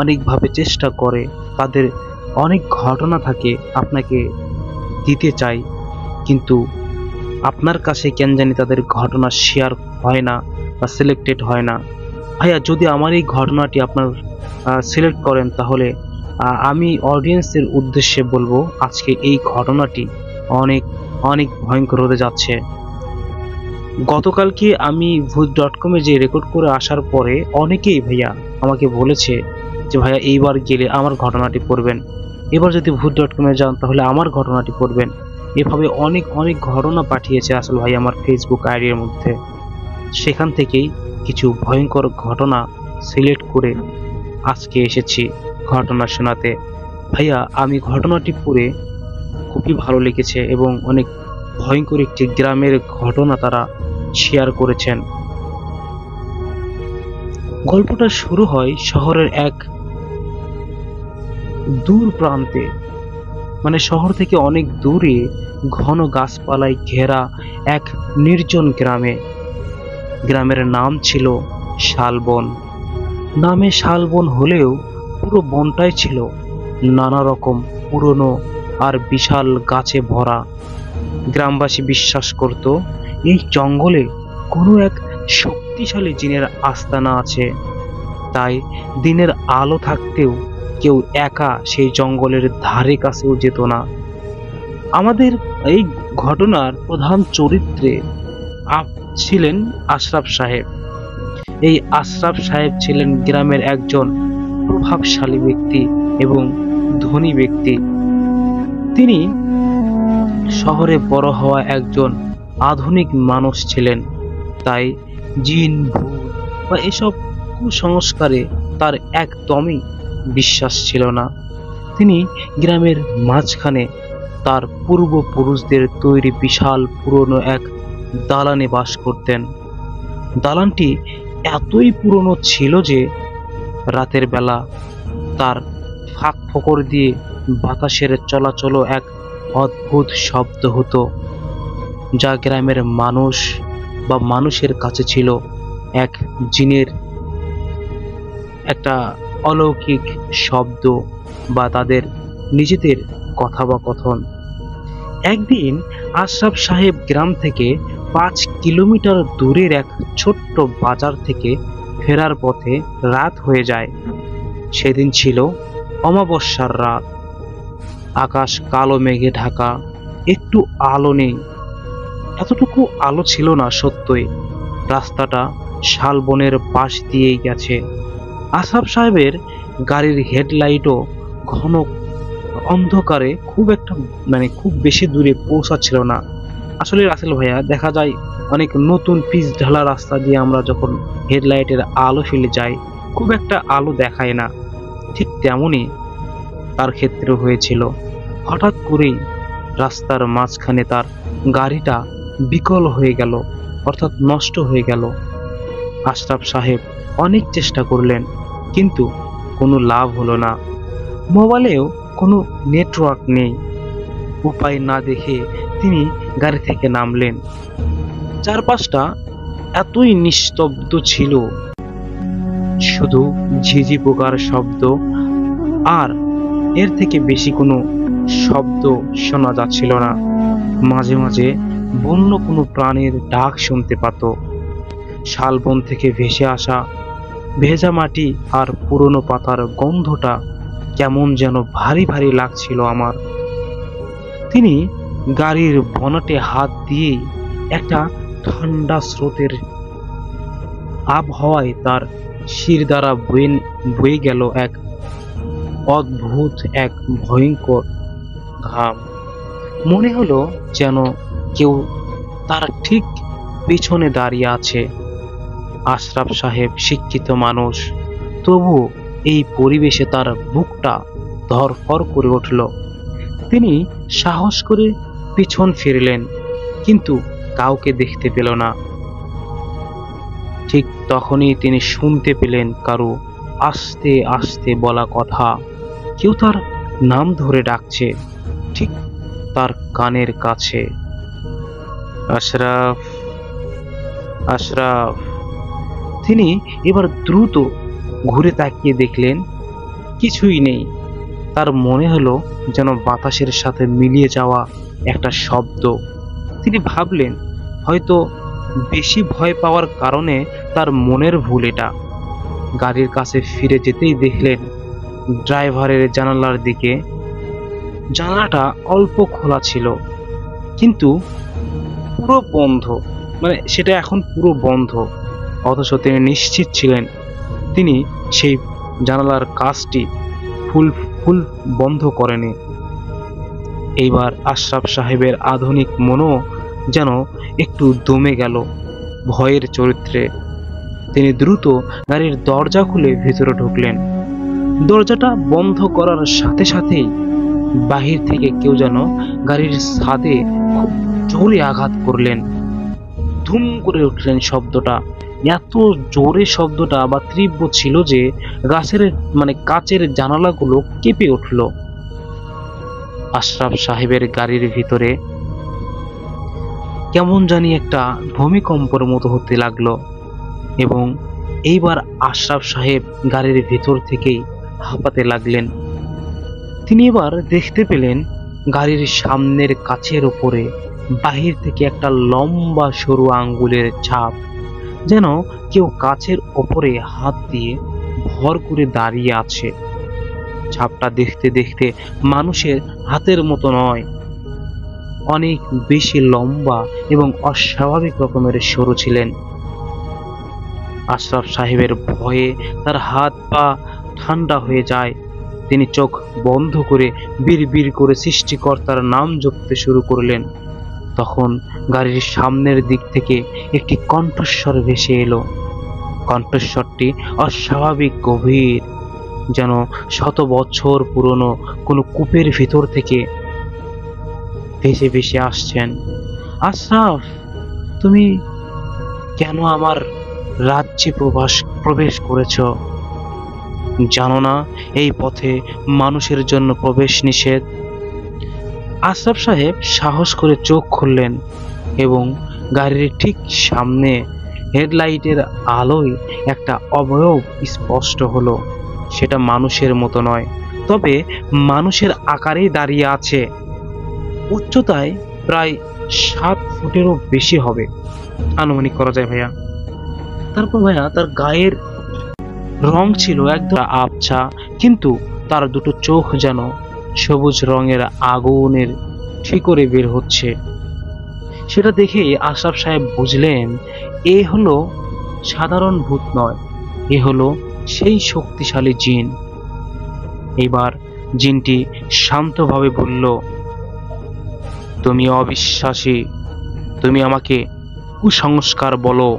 অনেকভাবে চেষ্টা করে, তাদের অনেক ঘটনা থাকে আপনাকে দিতে চাই, কিন্তু আপনার কাছে কেন জানি তাদের ঘটনা শেয়ার হয় না বা সিলেক্টেড হয় না। ভাইয়া, যদি আমার এই ঘটনাটি আপনার সিলেক্ট করেন, তাহলে আমি অডিয়েন্সের উদ্দেশ্যে বলবো আজকে এই ঘটনাটি অনেক অনেক ভয়ঙ্কর হতে যাচ্ছে। গতকালকে আমি ভূত.com-এ যে রেকর্ড করে আসার পরে অনেকেই ভাইয়া আমাকে বলেছে যে ভাইয়া এইবার গেলে আমার ঘটনাটি পড়বেন, এবার যদি ভূত.com-এ যান তাহলে আমার ঘটনাটি পড়বেন। এভাবে অনেক অনেক ঘটনা পাঠিয়েছে আসল ভাই আমার ফেসবুক আইডির মধ্যে। সেখান থেকেই কিছু ভয়ঙ্কর ঘটনা সিলেক্ট করে আজকে এসেছি ঘটনা শোনাতে। ভাইয়া আমি ঘটনাটি পড়ে খুবই ভালো লেগেছে এবং অনেক ভয়ঙ্কর একটি গ্রামের ঘটনা তারা শেয়ার করেছেন। গল্পটা শুরু হয় শহরের এক দূর প্রান্তে, মানে শহর থেকে অনেক দূরে ঘন গাছপালায় ঘেরা এক নির্জন গ্রামে। গ্রামের নাম ছিল শালবন। নামে শালবন হলেও পুরো বনটাই ছিল নানা রকম পুরনো আর বিশাল গাছে ভরা। গ্রামবাসী বিশ্বাস করত এই জঙ্গলে কোনো এক শক্তিশালী জিনের আস্তানা আছে, তাই দিনের আলো থাকতেও কেউ একা সেই জঙ্গলের ধারে কাছেও যেত না। আমাদের এই ঘটনার প্রধান চরিত্রে ছিলেন আশরাফ সাহেব। এই আশরাফ সাহেব ছিলেন গ্রামের একজন প্রভাবশালী ব্যক্তি এবং ধনী ব্যক্তি। তিনি শহরে বড় হওয়া একজন আধুনিক মানুষ ছিলেন, তাই জিন ভূত বা এসব কুসংস্কারে তার একদমই বিশ্বাস ছিল না। তিনি গ্রামের মাঝখানে তার পূর্বপুরুষদের তৈরি বিশাল পুরনো এক দালানে বাস করতেন। দালানটি এতই পুরনো ছিল যে রাতের বেলা তার ফাঁক ফোকর দিয়ে বাতাসের চলাচলও এক অদ্ভুত শব্দ হতো, যা গ্রামের মানুষ বা মানুষের কাছে ছিল এক জিনের একটা অলৌকিক শব্দ বা তাদের নিজেদের কথোপকথন। একদিন আশরাফ সাহেব গ্রাম থেকে 5 কিলোমিটার দূরের এক ছোট্ট বাজার থেকে ফেরার পথে রাত হয়ে যায়। সেদিন ছিল অমাবস্যার রাত। আকাশ কালো মেঘে ঢাকা, একটু আলো নেই। এতটুকু আলো ছিল না সত্যই। রাস্তাটা শালবনের পাশ দিয়েই গেছে। আশরাফ সাহেবের গাড়ির হেডলাইটও ঘন অন্ধকারে খুব বেশি দূরে পৌঁছাচ্ছিল না। আসলে রাসেল ভাইয়া, দেখা যায় অনেক নতুন পিচ ঢালা রাস্তা দিয়ে আমরা যখন হেডলাইটের আলো ফেলে যাই খুব একটা আলো দেখায় না, ঠিক তেমনই তার ক্ষেত্রে হয়েছিল। হঠাৎ করেই রাস্তার মাঝখানে তার গাড়িটা বিকল হয়ে গেল, অর্থাৎ নষ্ট হয়ে গেল। আশরাফ সাহেব অনেক চেষ্টা করলেন, কিন্তু কোনো লাভ হলো না। মোবাইলেও কোনো নেটওয়ার্ক নেই। উপায় না দেখে তিনি গাড়ি থেকে নামলেন। চারপাশটা এতই নিস্তব্ধ ছিল, শুধু ঝিঝি পোকার শব্দ, আর এর থেকে বেশি কোনো শব্দ শোনা যাচ্ছিল না। মাঝে মাঝে বন্য কোনো প্রাণীর ডাক শুনতে পেত। শালবন থেকে ভেসে আসা ভেজা মাটি আর পুরনো পাতার গন্ধটা কেমন যেন ভারী ভারী লাগছিল আমার। তিনি গাড়ির বনেটে হাত দিয়েই একটা ঠান্ডা স্রোতের আবহাওয়ায় তার শির দ্বারা বয়ে গেল এক অদ্ভুত এক ভয়ঙ্কর ঘাম। মনে হলো যেন কেউ তার ঠিক পিছনে দাঁড়িয়ে আছে। আশরাফ সাহেব শিক্ষিত মানুষ, তবু এই পরিবেশে তার বুকটা ধড়ফড় করে উঠল। তিনি সাহস করে পিছন ফিরলেন, কিন্তু কাউকে দেখতে পেল না। ঠিক তখনই তিনি শুনতে পেলেন কারো আস্তে আস্তে বলা কথা। কেউ তার নাম ধরে ডাকছে, ঠিক তার কানের কাছে। আশরাফ, আশরাফ। তিনি এবার দ্রুত ঘুরে তাকিয়ে দেখলেন কিছুই নেই। তার মনে হলো যেন বাতাসের সাথে মিলিয়ে যাওয়া একটা শব্দ। তিনি ভাবলেন হয়তো বেশি ভয় পাওয়ার কারণে তার মনের ভুল এটা। গাড়ির কাছে ফিরে যেতেই দেখলেন ড্রাইভারের জানালার দিকে। জানালাটা অল্প খোলা ছিল, কিন্তু পুরো বন্ধ। মানে সেটা এখন পুরো বন্ধ, অথচ তিনি নিশ্চিত ছিলেন তিনি সেই জানালার কাজটি ফুল ফুল বন্ধ করেনি। এইবার আশরাফ সাহেবের আধুনিক মনও যেন একটু দমে গেল ভয়ের চরিত্রে। তিনি দ্রুত গাড়ির দরজা খুলে ভিতরে ঢুকলেন। দরজাটা বন্ধ করার সাথে সাথেই বাহির থেকে কেউ যেন গাড়ির ছাদে খুব জোরে আঘাত করলেন। ধুম করে উঠলেন শব্দটা, এত জোরে শব্দটা বা তীব্র ছিল যে গাছের কাচের জানালাগুলো কেঁপে উঠল। আশরাফ সাহেবের গাড়ির ভিতরে কেমন জানি একটা ভূমিকম্পের মতো হতে লাগলো এবং এইবার আশরাফ সাহেব গাড়ির ভিতর থেকেই হাঁপাতে লাগলেন। তিনি এবার দেখতে পেলেন গাড়ির সামনের কাচের উপরে বাহির থেকে একটা লম্বা সরু আঙ্গুলের ছাপ, যেন কেউ কাচের ওপরে হাত দিয়ে ভর করে দাঁড়িয়ে আছে। ছাপটা দেখতে দেখতে মানুষের হাতের মতো নয়, অনেক বেশি লম্বা এবং অস্বাভাবিক রকমের সরু ছিলেন। আশরাফ সাহেবের ভয়ে তার হাত পা ঠান্ডা হয়ে যায়। তিনি চোখ বন্ধ করে বিড়বিড় করে সৃষ্টিকর্তার নাম জপতে শুরু করলেন। তখন গাড়ির সামনের দিক থেকে একটি কণ্ঠস্বর ভেসে এলো। কণ্ঠস্বরটি অস্বাভাবিক গভীর, যেন শত বছর পুরনো কোনো কূপের ভিতর থেকে ভেসে ভেসে আসছেন। আশরাফ, তুমি কেন আমার রাজ্যে প্রবেশ করেছ? জানো না এই পথে মানুষের জন্য প্রবেশ নিষেধ? আশরাফ সাহেব সাহস করে চোখ খুললেন এবং গাড়ির ঠিক সামনে হেডলাইটের আলোয় একটা অবয়ব স্পষ্ট হলো। সেটা মানুষের মতো নয়, তবে মানুষের আকারেই দাঁড়িয়ে আছে। উচ্চতায় প্রায় 7 ফুটেরও বেশি হবে, আনুমানিক করা যায় ভাইয়া। তারপর ভাইয়া তার গায়ের রং ছিল একদম আবছা, কিন্তু তার দুটো চোখ যেন সবুজ রঙের আগুনের শিকড়ে বের হচ্ছে। সেটা দেখে আশরাফ সাহেব বুঝলেন এ হলো সাধারণ ভূত নয়, এ হলো সেই শক্তিশালী জিন। এবার জিনটি শান্তভাবে বলল, তুমি অবিশ্বাসী, তুমি আমাকে কুসংস্কার বলো,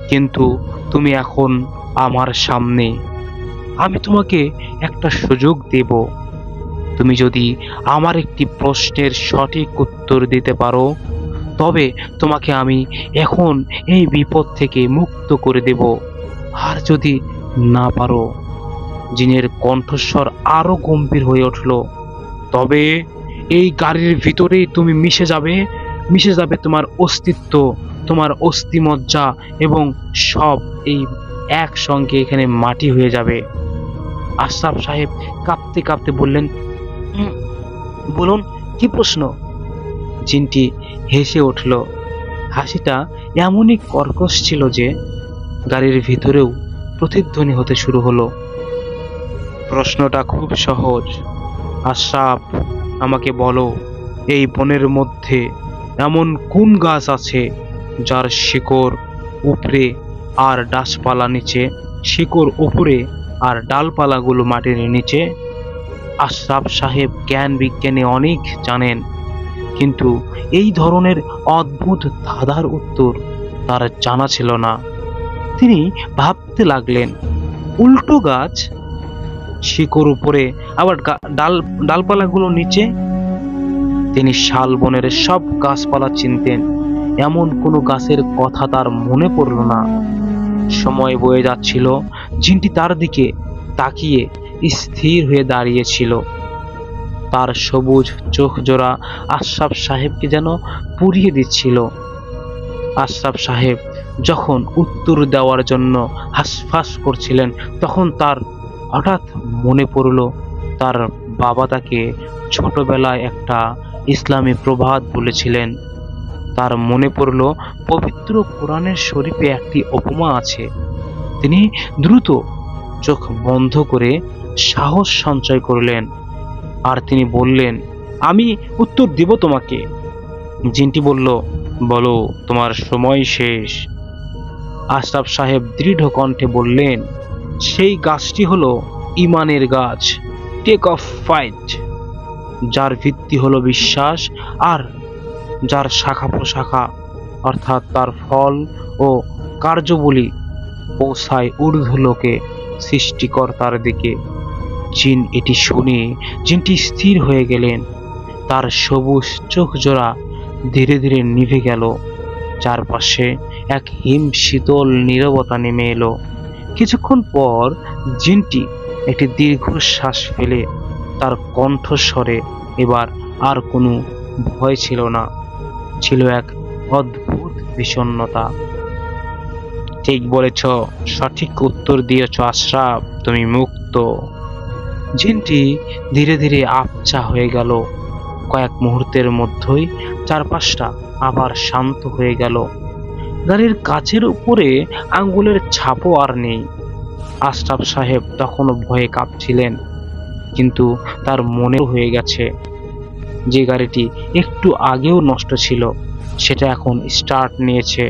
কিন্তু তুমি এখন আমার সামনে। আমি তোমাকে একটা সুযোগ দেব। তুমি যদি আমার একটি প্রশ্নের সঠিক উত্তর দিতে পারো, তবে তোমাকে আমি এখন এই বিপদ থেকে মুক্ত করে দেব। আর যদি না পারো, জিনের কণ্ঠস্বর আরো গম্ভীর হয়ে উঠল, তবে এই গাড়ির ভিতরেই তুমি মিশে যাবে তোমার অস্তিত্ব, তোমার অস্থিমজ্জা এবং সব এই একসঙ্গে এখানে মাটি হয়ে যাবে। আশরাফ সাহেব কাঁপতে কাঁপতে বললেন, বলুন কি প্রশ্ন? জিনটি হেসে উঠল। হাসিটা এমনই কর্কশ ছিল যে গাড়ির ভিতরেও প্রতিধ্বনি হতে শুরু হলো। প্রশ্নটা খুব সহজ। আশরাফ, আমাকে বলো, এই বনের মধ্যে এমন কোন গাছ আছে যার শিকড় উপরে আর ডালপালা নিচে, শিকড় উপরে আর ডালপালাগুলো মাটির নিচে? আশরাফ সাহেব জ্ঞান বিজ্ঞানে অনেক জানেন, কিন্তু এই ধরনের অদ্ভুত ধাঁধার উত্তর তার জানা ছিল না। তিনি ভাবতে লাগলেন, উল্টো গাছ, শিকড় উপরে আবার ডালপালাগুলো নিচে। তিনি শালবনের সব গাছপালা চিনতেন, এমন কোনো গাছের কথা তার মনে পড়ল না। সময় বয়ে যাচ্ছিল, জিনটি তার দিকে তাকিয়ে স্থির হয়ে দাঁড়িয়েছিল। তার সবুজ চোখ জোড়া আশরাফ সাহেবকে যেন পুড়িয়ে দিচ্ছিল। আশরাফ সাহেব যখন উত্তর দেওয়ার জন্য হাঁসফাঁস করছিলেন, তখন তার হঠাৎ মনে পড়ল তার বাবা তাকে ছোটবেলায় একটা ইসলামী প্রবাদ বলেছিলেন। তার মনে পড়ল পবিত্র কোরআনের শরীফে একটি উপমা আছে। তিনি দ্রুত চোখ বন্ধ করে সাহস সঞ্চয় করলেন আর তিনি বললেন, আমি উত্তর দিব তোমাকে। জিনটি বলল, বলো, তোমার সময় শেষ। আশরাফ সাহেব দৃঢ় কণ্ঠে বললেন, সেই গাছটি হলো ইমানের গাছ, টেক অফ ফাইট, যার ভিত্তি হলো বিশ্বাস, আর যার শাখা প্রশাখা অর্থাৎ তার ফল ও কার্যবলী পৌঁছায় ঊর্ধ্বলোকে সৃষ্টিকর্তার দিকে। জিন এটি শুনে জিনটি স্থির হয়ে গেলেন। তার সবুজ চোখ জোড়া ধীরে ধীরে নিভে গেল। চারপাশে এক হিম শীতল নীরবতা নেমে এলো। কিছুক্ষণ পর জিনটি একটি দীর্ঘশ্বাস ফেলে তার কণ্ঠস্বরে এবার আর কোনো ভয় ছিল না, ছিল এক অদ্ভুত বিষণ্ণতা। ঠিক বলেছ, সঠিক উত্তর দিয়েছ আশরাফ, তুমি মুক্ত। জিনটি ধীরে ধীরে আবছা হয়ে গেল। কয়েক মুহূর্তের মধ্যেই চারপাশটা আবার শান্ত হয়ে গেল। গাড়ির কাচের উপরে আঙ্গুলের ছাপও আর নেই। আশরাফ সাহেব তখনও ভয়ে কাঁপছিলেন, কিন্তু তার মনে হয়ে গেছে যে গাড়িটি একটু আগেও নষ্ট ছিল সেটা এখন স্টার্ট নিয়েছে।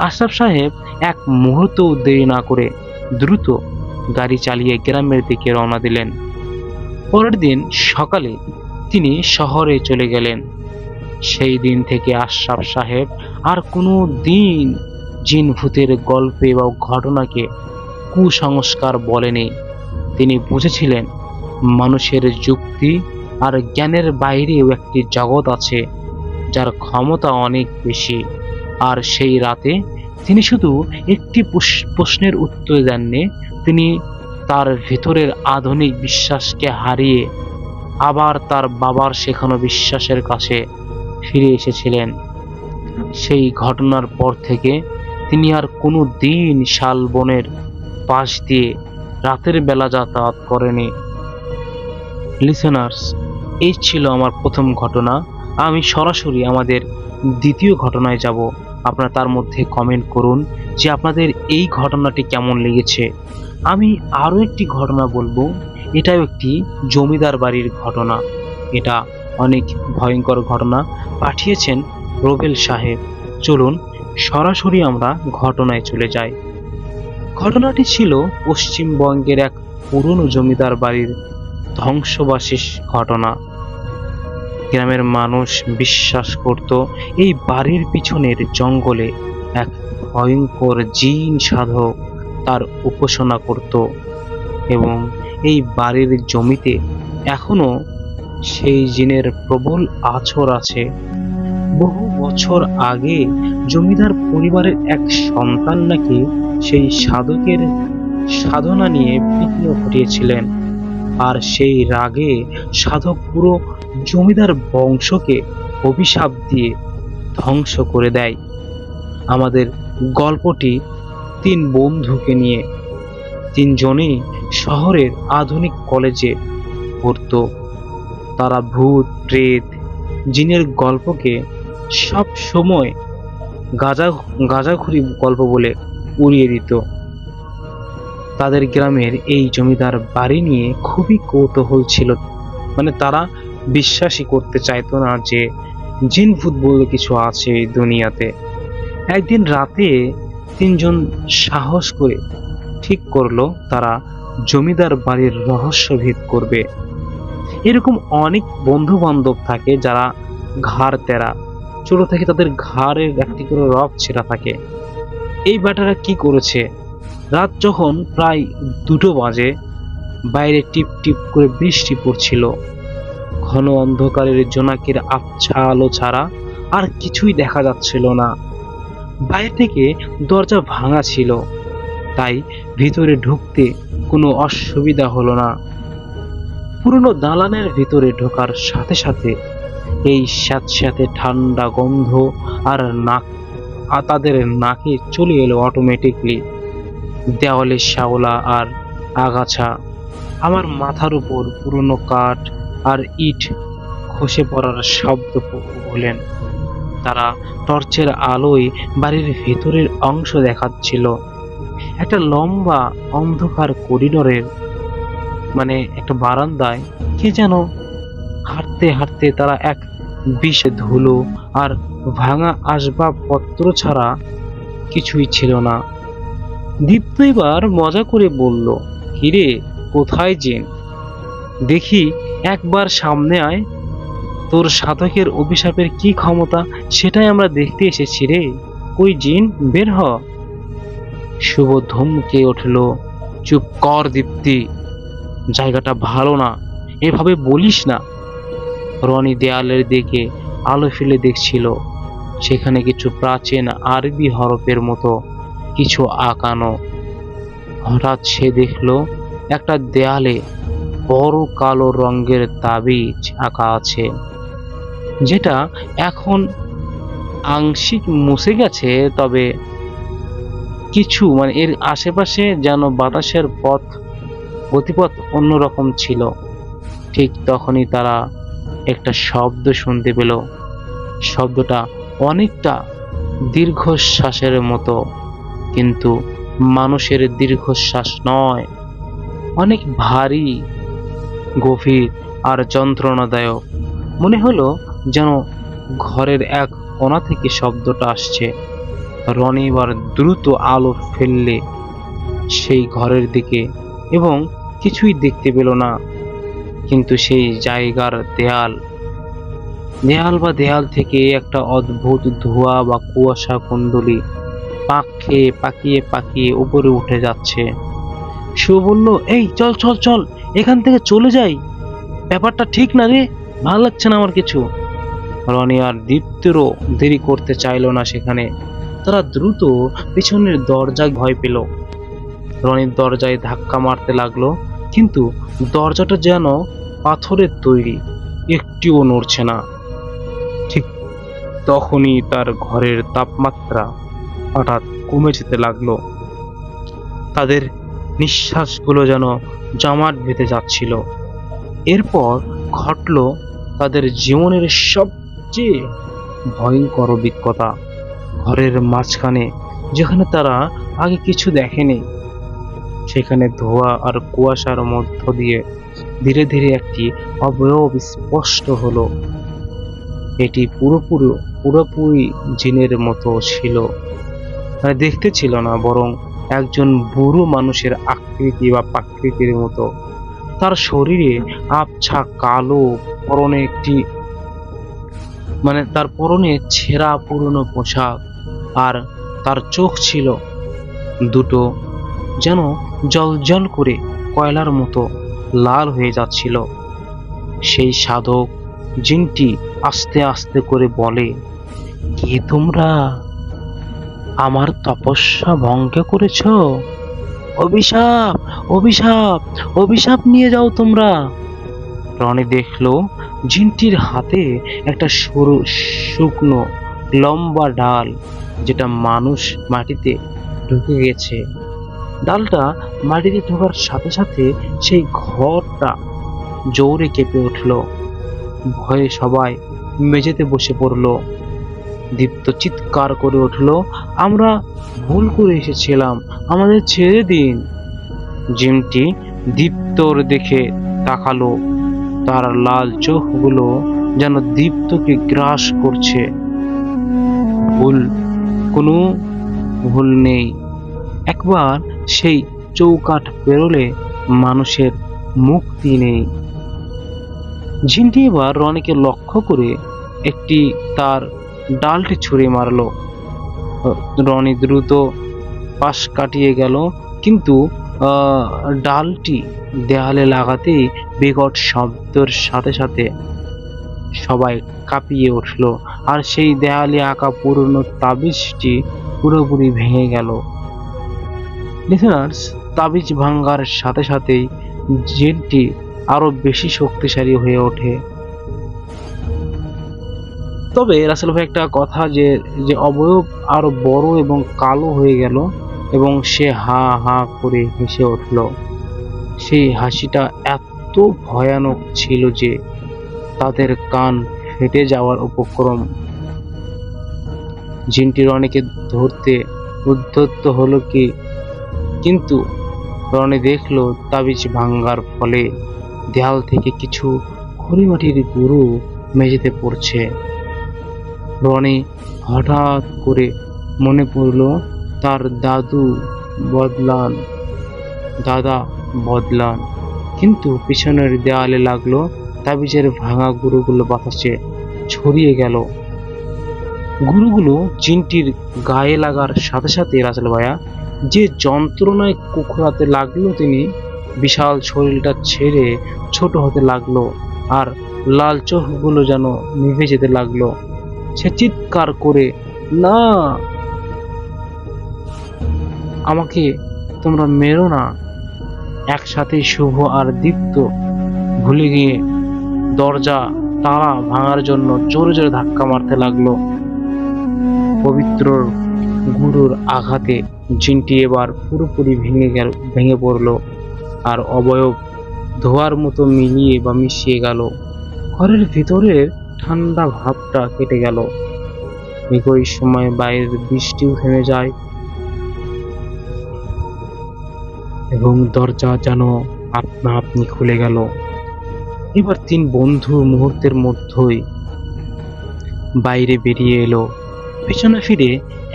আশরাফ সাহেব এক মুহূর্তও দেরি না করে দ্রুত গাড়ি চালিয়ে গ্রামের দিকে রওনা দিলেন। পরের দিন সকালে তিনি শহরে চলে গেলেন। সেই দিন থেকে আশরাফ সাহেব আর কোনো দিন জিন ভূতের গল্পে বা ঘটনাকে কুসংস্কার বলেনি। তিনি বুঝেছিলেন মানুষের যুক্তি আর জ্ঞানের বাইরেও একটি জগৎ আছে যার ক্ষমতা অনেক বেশি। আর সেই রাতে তিনি শুধু একটি প্রশ্নের উত্তর দেননি, তিনি তার ভেতরের আধুনিক বিশ্বাসকে হারিয়ে আবার তার বাবার শেখানো বিশ্বাসের কাছে ফিরে এসেছিলেন। সেই ঘটনার পর থেকে তিনি আর কোনো দিন শালবনের পাশ দিয়ে রাতের বেলা যাতায়াত করেনি। লিসেনার্স, এই ছিল আমার প্রথম ঘটনা। আমি সরাসরি আমাদের দ্বিতীয় ঘটনায় যাব। আপনারা তার মধ্যে কমেন্ট করুন যে আপনাদের এই ঘটনাটি কেমন লেগেছে। আমি আরও একটি ঘটনা বলবো, এটাও একটি জমিদার বাড়ির ঘটনা। এটা অনেক ভয়ঙ্কর ঘটনা, পাঠিয়েছেন রোবেল সাহেব। চলুন সরাসরি আমরা ঘটনায় চলে যাই। ঘটনাটি ছিল পশ্চিমবঙ্গের এক পুরনো জমিদার বাড়ির ধ্বংসবাসের ঘটনা। গ্রামের মানুষ বিশ্বাস করত এই বাড়ির পিছনের জঙ্গলে এক ভয়ঙ্কর জিন সাধক তার উপাসনা করত, এবং এই বাড়ির জমিতে এখনো সেই জিনের প্রবল আছর আছে। বহু বছর আগে জমিদার পরিবারের এক সন্তান নাকি সেই সাধকের সাধনা নিয়ে বিঘ্ন ঘটিয়েছিলেন, আর সেই রাগে সাধক পুরো জমিদার বংশকে অভিশাপ দিয়ে ধ্বংস করে দেয়। আমাদের গল্পটি তিন বন্ধুকে নিয়ে। তিনজনই শহরের আধুনিক কলেজে পড়তো। তারা ভূত, প্রেত, জিনের গল্পকে সব সময় গাঁজাখুরি গল্প বলে উড়িয়ে দিত। তাদের গ্রামের এই জমিদার বাড়ি নিয়ে খুবই কৌতূহল ছিল। তারা বিশ্বাসই করতে চাইতো না যে জিন ভূত বলে কিছু আছে এই দুনিয়াতে। একদিন রাতে তিনজন সাহস করে ঠিক করলো তারা জমিদার বাড়ির রহস্যভেদ করবে। এরকম অনেক বন্ধু বান্ধব থাকে যারা ঘাড় তেরা, ছোট থেকে তাদের ঘাড়ের একটি করে রক ছেঁড়া থাকে। এই ব্যাটারা কি করেছে, রাত যখন প্রায় 2টো বাজে, বাইরে টিপ টিপ করে বৃষ্টি পড়ছিল। ঘন অন্ধকারের জোনাকের আবছা আলো ছাড়া আর কিছুই দেখা যাচ্ছিল না। বাইরে থেকে দরজা ভাঙা ছিল, তাই ভিতরে ঢুকতে কোনো অসুবিধা হলো না। পুরনো দালানের ভিতরে ঢোকার সাথে সাথে এই স্যাঁতস্যাঁতে ঠান্ডা গন্ধ আর তাদের নাকে চলে এলো অটোমেটিকলি। দেওয়ালে শ্যাওলা আর আগাছা, আমার মাথার উপর পুরনো কাঠ আর ইট খসে পড়ার শব্দ হলেন। তারা টর্চের আলোয় বাড়ির ভেতরের অংশ দেখাচ্ছিল। একটা লম্বা অন্ধকার করিডোরের একটা বারান্দায় কে যেন হাঁটতে হাঁটতে তারা এক বিষে ধুলো আর ভাঙা আসবাবপত্র ছাড়া কিছুই ছিল না। দীপ্ত এবার মজা করে বলল, কিরে কোথায় জিন? দেখি একবার সামনে আয়, তোর সাধকের অভিশাপের কি ক্ষমতা সেটাই আমরা দেখতে এসেছি রে। কই জিন, বের হ। শুভ ধমকে উঠল, চুপ কর দীপ্তি, জায়গাটা ভালো না, এভাবে বলিস না। রনি দেয়ালের দিকে আলো ফেলে দেখছিল, সেখানে কিছু প্রাচীন আরবি হরফের মতো কিছু আঁকানো। হঠাৎ সে দেখল একটা দেয়ালে বড় কালো রঙের তাবিজ আঁকা আছে, যেটা এখন আংশিক মুছে গেছে, তবে কিছু এর আশেপাশে যেন বাতাসের গতিপথ অন্যরকম ছিল। ঠিক তখনই তারা একটা শব্দ শুনতে পেল। শব্দটা অনেকটা দীর্ঘশ্বাসের মতো, কিন্তু মানুষের দীর্ঘশ্বাস নয়, অনেক ভারী, গভীর আর যন্ত্রণাদায়ক। মনে হলো যেন ঘরের এক কোণা থেকে শব্দটা আসছে। রনি এবার দ্রুত আলো ফেললে সেই ঘরের দিকে এবং কিছুই দেখতে পেল না, কিন্তু সেই জায়গার দেয়াল থেকে একটা অদ্ভুত ধোঁয়া বা কুয়াশা কুণ্ডলী পাকিয়ে পাকিয়ে উপরে উঠে যাচ্ছে। শিব বলল, এই চল চল চল, এখান থেকে চলে যাই, ব্যাপারটা ঠিক না রে, ভালো লাগছে না আমার কিছু। রনি আর দীপ্তেরও দেরি করতে চাইলো না সেখানে। তারা দ্রুত পিছনের দরজায় ভয় পেল। রনির দরজায় ধাক্কা মারতে লাগলো, কিন্তু দরজাটা যেন পাথরের তৈরি, একটিও নড়ছে না। ঠিক তখনই তার ঘরের তাপমাত্রা হঠাৎ কমে যেতে লাগলো। তাদের নিঃশ্বাসগুলো যেন জমাট বেঁধে যাচ্ছিল। এরপর ঘটল তাদের জীবনের সবচেয়ে ভয়ঙ্কর অভিজ্ঞতা। ঘরের মাঝখানে, যেখানে তারা আগে কিছু দেখেনি, সেখানে ধোঁয়া আর কুয়াশার মধ্য দিয়ে ধীরে ধীরে একটি অবয়ব স্পষ্ট হলো। এটি পুরোপুরি জিনের মতো ছিল। দেখতে ছিল না, বরং একজন বুড়ো মানুষের আকৃতি বা প্রাকৃতির মতো। তার শরীরে আবছা কালো, তার পরনে ছেঁড়া পুরনো পোশাক, আর তার চোখ ছিল দুটো যেন জল করে কয়লার মতো লাল হয়ে যাচ্ছিল। সেই সাধক জিনটি আস্তে আস্তে করে বলে, কে তোমরা? আমার তপস্যা ভঙ্গ করেছ? অভিশাপ, অভিশাপ, অভিশাপ নিয়ে যাও তোমরা। রনি দেখলো জিনটির হাতে একটা সরু শুকনো লম্বা ডাল, যেটা মানুষ মাটিতে ঢুকে গেছে। ডালটা মাটিতে ঢোকার সাথে সাথে সেই ঘরটা জোরে কেঁপে উঠল। ভয়ে সবাই মেঝেতে বসে পড়ল। দীপ্ত চিৎকার করে উঠল, আমরা ভুল করে এসেছিলাম, আমাদের ছেড়ে দিন। জিনটি দীপ্তর দিকে তাকালো, তার লাল চোখগুলো যেন দীপ্তকে গ্রাস করছে। কোনো ভুল নেই, একবার সেই চৌকাঠ পেরোলে মানুষের মুক্তি নেই। জিনটি এবার রনিকে লক্ষ্য করে একটি তার ডালটি ছুঁড়ে মারল। রনি দ্রুত পাশ কাটিয়ে গেল, কিন্তু ডালটি দেয়ালে লাগাতেই বিকট শব্দের সাথে সাথে সবাই কাঁপিয়ে উঠল, আর সেই দেয়ালে আঁকা পুরনো তাবিজটি পুরোপুরি ভেঙে গেল। লিসেনার্স, তাবিজ ভাঙ্গার সাথে সাথেই জিনটি আরো বেশি শক্তিশালী হয়ে ওঠে। তবে রাসেল ভাই একটা কথা, যে অবয়ব আরো বড় এবং কালো হয়ে গেল, এবং সে হা হা করে হেসে উঠল। সেই হাসিটা এত ভয়ানক ছিল যে তাদের কান ফেটে যাওয়ার উপক্রম। জিনটি রনিকে ধরতে উদ্যত হলো কিন্তু রনি দেখলো তাবিজ ভাঙ্গার ফলে দেয়াল থেকে কিছু খড়িমাটির গুঁড়ো মেঝেতে পড়ছে। রনি হঠাৎ করে মনে পড়ল তার দাদা বদলান, কিন্তু পিছনের দেয়ালে লাগলো তাবিজের ভাঙা গুঁড়োগুলো বাতাসে ছড়িয়ে গেল। গুঁড়োগুলো চিনটির গায়ে লাগার সাথে সাথে রাসেল ভাইয়া যে যন্ত্রণায় কুকুরাতে লাগলো, তিনি বিশাল শরীরটা ছেড়ে ছোট হতে লাগলো আর লাল চোখগুলো যেন নিভে যেতে লাগলো। সে চিৎকার করে, না, আমাকে তোমরা মেরো না। একসাথে শুভ আর দীপ্ত ভুলে গিয়ে দরজা তালা ভাঙার জন্য জোরে জোরে ধাক্কা মারতে লাগলো। পবিত্র গুরুর আঘাতে জিনটি এবার পুরোপুরি ভেঙে পড়লো আর অবয়ব ধোয়ার মতো মিশিয়ে গেল। ঘরের ভিতরের ঠান্ডা ভাবটা কেটে গেল। একই সময় বাইরের বৃষ্টিও থেমে যায় এবং দরজা যেন আপনা আপনি খুলে গেল। এবার 3 বন্ধু মুহূর্তের মধ্যেই বাইরে বেরিয়ে এলো। পেছনে ফিরে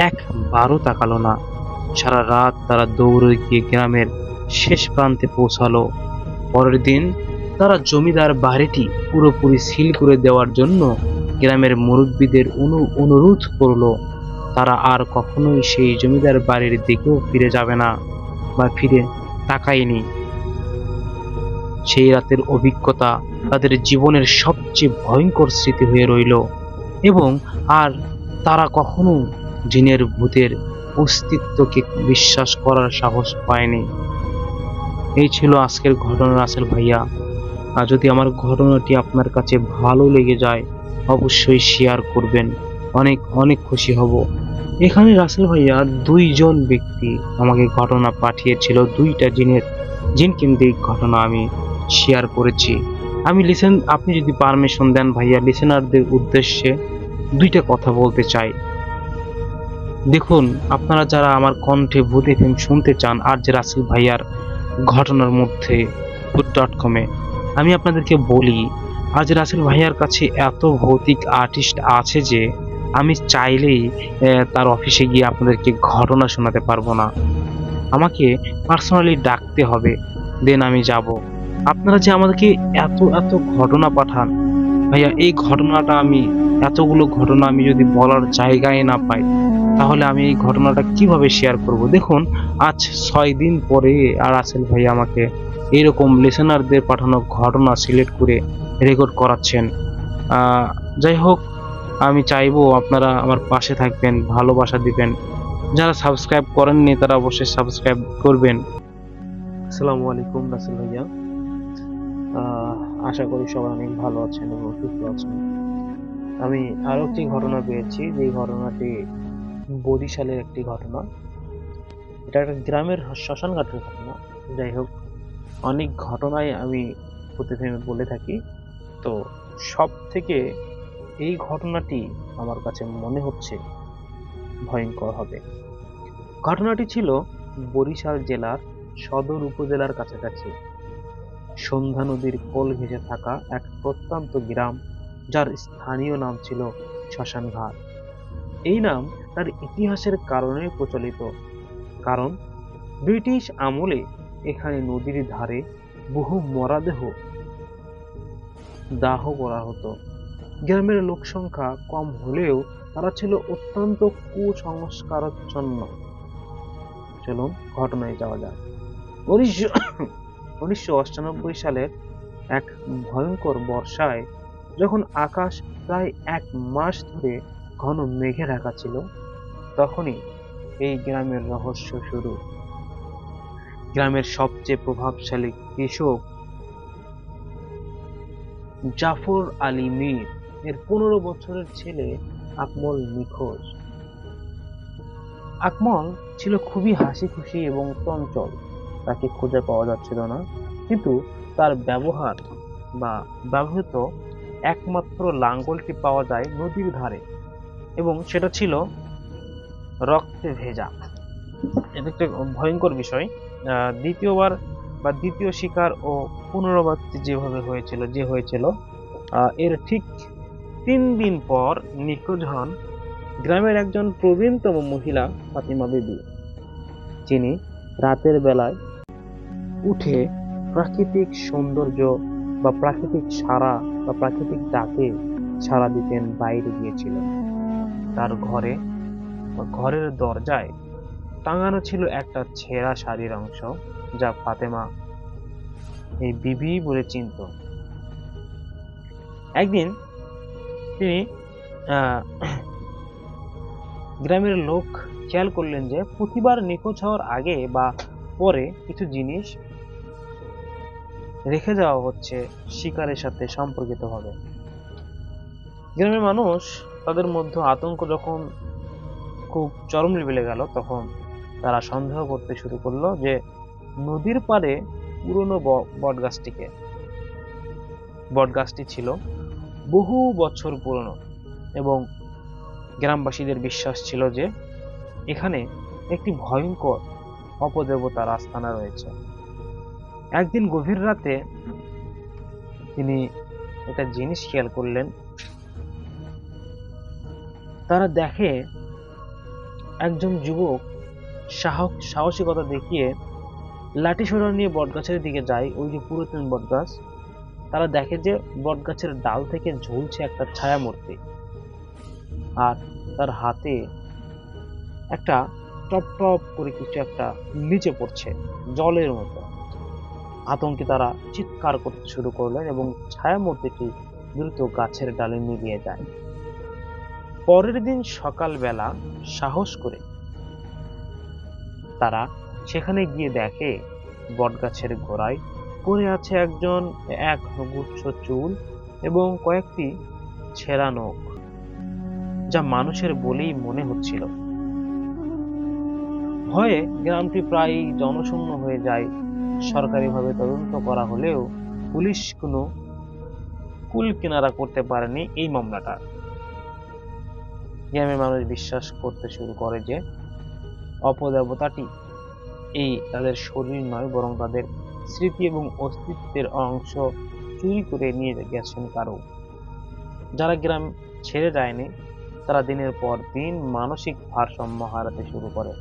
একবারও তাকালো না। সারা রাত তারা দৌড়ে গিয়ে গ্রামের শেষ প্রান্তে পৌঁছালো। পরের দিন তারা জমিদার বাড়িটি পুরোপুরি সিল করে দেওয়ার জন্য গ্রামের মুরব্বীদের অনুরোধ করলো। তারা আর কখনোই সেই জমিদার বাড়ির দিকেও ফিরে যাবে না বা ফিরে তাকায়নি। সেই রাতের অভিজ্ঞতা তাদের জীবনের সবচেয়ে ভয়ঙ্কর স্মৃতি হয়ে রইল এবং আর তারা কখনো জিনের ভূতের অস্তিত্বকে বিশ্বাস করার সাহস পায়নি। এই ছিল আজকের ঘটনা রাসেল ভাইয়া। আর যদি আমার ঘটনাটি আপনার কাছে ভালো লেগে যায় অবশ্যই শেয়ার করবেন, অনেক অনেক খুশি হব। এখানে রাসেল ভাইয়া 2 জন ব্যক্তি আমাকে ঘটনা পাঠিয়েছিল, 2টা জিন কেন্দ্রিক ঘটনা আমি শেয়ার করেছি। আপনি যদি পারমিশন দেন ভাইয়া, লিসেনারদের উদ্দেশ্যে 2টা কথা বলতে চাই। দেখুন, আপনারা যারা আমার কণ্ঠে ভূত এফএম শুনতে চান আর যে রাসেল ভাইয়ার ঘটনার মধ্যে ভূত.com আমি আপনাদেরকে বলি, আজ রাসেল ভাইয়ার কাছে এত ভৌতিক আর্টিস্ট আছে যে আমি চাইলেই তার অফিসে গিয়ে আপনাদেরকে ঘটনা শোনাতে পারবো না। আমাকে পার্সোনালি ডাকতে হবে, দেন আমি যাব। আপনারা যে আমাদেরকে এত এত ঘটনা পাঠান ভাইয়া, এই এতগুলো ঘটনা আমি যদি বলার জায়গায় না পাই তাহলে আমি এই ঘটনাটা কিভাবে শেয়ার করব। দেখুন, আজ 6 দিন পরে আর রাসেল ভাই আমাকে এইরকম লিসেনারদের পাঠানো ঘটনা সিলেক্ট করে রেকর্ড করাচ্ছেন। যাই হোক, আমি চাইবো আপনারা আমার পাশে থাকবেন, ভালোবাসা দিবেন। যারা সাবস্ক্রাইব করেননি তারা অবশ্যই সাবস্ক্রাইব করবেন। আসসালামু আলাইকুম রাসেল ভাইয়া, আশা করি সবাই অনেক ভালো আছেন এবং সুস্থ আছেন। আমি আরো একটি ঘটনা পেয়েছি, যে ঘটনাটি বরিশালের একটি ঘটনা। এটা একটা গ্রামের শ্মশান ঘাটের ঘটনা। যাই হোক, অনেক ঘটনাই আমি প্রতিদিন বলে থাকি, তো সব থেকে এই ঘটনাটি আমার কাছে মনে হচ্ছে ভয়ঙ্কর হবে। ঘটনাটি ছিল বরিশাল জেলার সদর উপজেলার কাছাকাছি সন্ধ্যা নদীর কোল ঘেঁষে থাকা এক প্রত্যন্ত গ্রাম, যার স্থানীয় নাম ছিল শ্মশানঘাট। এই নাম তার ইতিহাসের কারণে প্রচলিত, কারণ ব্রিটিশ আমলে এখানে নদীর ধারে বহু মরাদেহ দাহ করা হতো। গ্রামের লোক সংখ্যা কম হলেও তারা ছিল অত্যন্ত কুসংস্কারাচ্ছন্ন। চলুন ঘটনায় যাওয়া যাক। 1998 সালের এক ভয়ঙ্কর বর্ষায় যখন আকাশ প্রায় 1 মাস ধরে ঘন মেঘে ঢাকা ছিল, তখনই এই গ্রামের রহস্য শুরু। গ্রামের সবচেয়ে প্রভাবশালী কৃষক জাফর আলী মীর এর 15 বছরের ছেলে আকমল নিখোঁজ। আকমল ছিল খুবই হাসি খুশি এবং চঞ্চল, তাকে খুঁজে পাওয়া যাচ্ছিল না, কিন্তু তার ব্যবহৃত একমাত্র লাঙ্গলটি পাওয়া যায় নদীর ধারে এবং সেটা ছিল রক্তে ভেজা। এটা একটা ভয়ঙ্কর বিষয়। দ্বিতীয় শিকার ও পুনরাবৃত্তি যে হয়েছিল এর ঠিক 3 দিন পর নিখোঁজ হন গ্রামের একজন প্রবীণতম মহিলা ফাতিমা বিবি, যিনি রাতের বেলায় উঠে প্রাকৃতিক সৌন্দর্য বা প্রাকৃতিক সাড়া বা প্রাকৃতিক ডাকে সাড়া দিতেন বাইরে গিয়েছিলেন। তার ঘরের দরজায় টাঙানো ছিল একটা ছেঁড়া শাড়ির অংশ, যা ফাতেমা এই বিবি বলে চিনত। একদিন তিনি গ্রামের লোক খেয়াল করলেন যে প্রতিবার নিখোঁজ হওয়ার আগে বা পরে কিছু জিনিস রেখে যাওয়া হচ্ছে শিকারের সাথে সম্পর্কিত ভাবে। গ্রামের মানুষ তাদের মধ্যে আতঙ্ক যখন খুব চরম লেভেলে গেল, তখন তারা সন্দেহ করতে শুরু করলো যে নদীর পাড়ে পুরনো বটগাছটি ছিল বহু বছর পুরনো, এবং গ্রামবাসীদের বিশ্বাস ছিল যে এখানে একটি ভয়ঙ্কর অপদেবতার আস্তানা রয়েছে। একদিন গভীর রাতে তিনি একটা জিনিস খেয়াল করলেন। তারা দেখে একজন যুবক সাহসিকতা দেখিয়ে লাঠি সোটা নিয়ে বটগাছের দিকে যায়, ওই যে পুরাতন বটগাছ। তারা দেখে যে বটগাছের ডাল থেকে ঝুলছে একটা ছায়ামূর্তি, আর তার হাতে একটা টপ টপ করে কিছু একটা নিচে পড়ছে জলের মতো। আতঙ্কে তারা চিৎকার করতে শুরু করলেন এবং ছায়ামূর্তিটি দ্রুত গাছের ডালে মিলিয়ে যায়। পরের দিন সকালবেলা সাহস করে তারা সেখানে গিয়ে দেখে বটগাছের গোড়ায় পড়ে আছে এক গুচ্ছ চুল এবং কয়েকটি ছেঁড়া নখ, যা মানুষের বলেই মনে হচ্ছিল। ভয়ে গ্রামটি প্রায় জনশূন্য হয়ে যায়। সরকারিভাবে তদন্ত করা হলেও পুলিশ কোনো কুল কিনারা করতে পারেনি এই মামলাটা। গ্রামের মানুষ বিশ্বাস করতে শুরু করে যে অপদেবতাটি তাদের শরীর নয়, বরং তাদের স্মৃতি এবং অস্তিত্বের অংশ চুরি করে নিয়ে গেছেন কারো। যারা গ্রাম ছেড়ে যায়নি তারা দিনের পর দিন মানসিক ভারসাম্য হারাতে শুরু করে।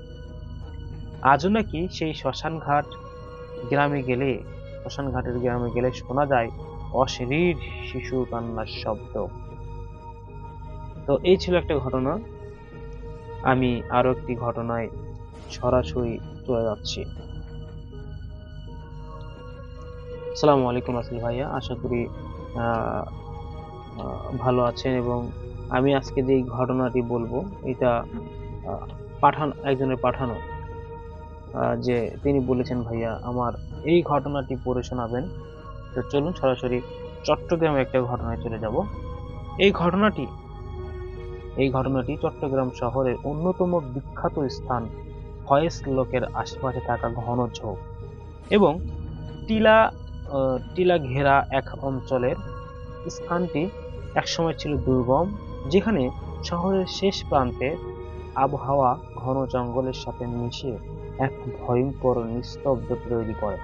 আজও নাকি সেই শ্মশানঘাটের গ্রামে গেলে শোনা যায় অশরীর শিশু কান্নার শব্দ। তো এই ছিল একটা ঘটনা। আমি আরো একটি ঘটনায় সরাসরি চলে যাচ্ছি। আসসালামু আলাইকুম আসিল ভাইয়া, আশা করি ভালো আছেন। এবং আমি আজকে যে ঘটনাটি বলবো এটা একজনের পাঠানো, যে তিনি বলেছেন ভাইয়া আমার এই ঘটনাটি পড়ে শোনাবেন। তো চলুন সরাসরি চট্টগ্রামে একটা ঘটনায় চলে যাব। এই ঘটনাটি চট্টগ্রাম শহরের অন্যতম বিখ্যাত স্থান ফয়েজ লেকের আশেপাশে থাকা ঘন ঝোপ এবং টিলা ঘেরা এক অঞ্চলের। স্থানটি একসময় ছিল দুর্গম, যেখানে শহরের শেষ প্রান্তে আবহাওয়া ঘন জঙ্গলের সাথে মিশে এক ভয়ঙ্কর নিস্তব্ধতা তৈরি করে।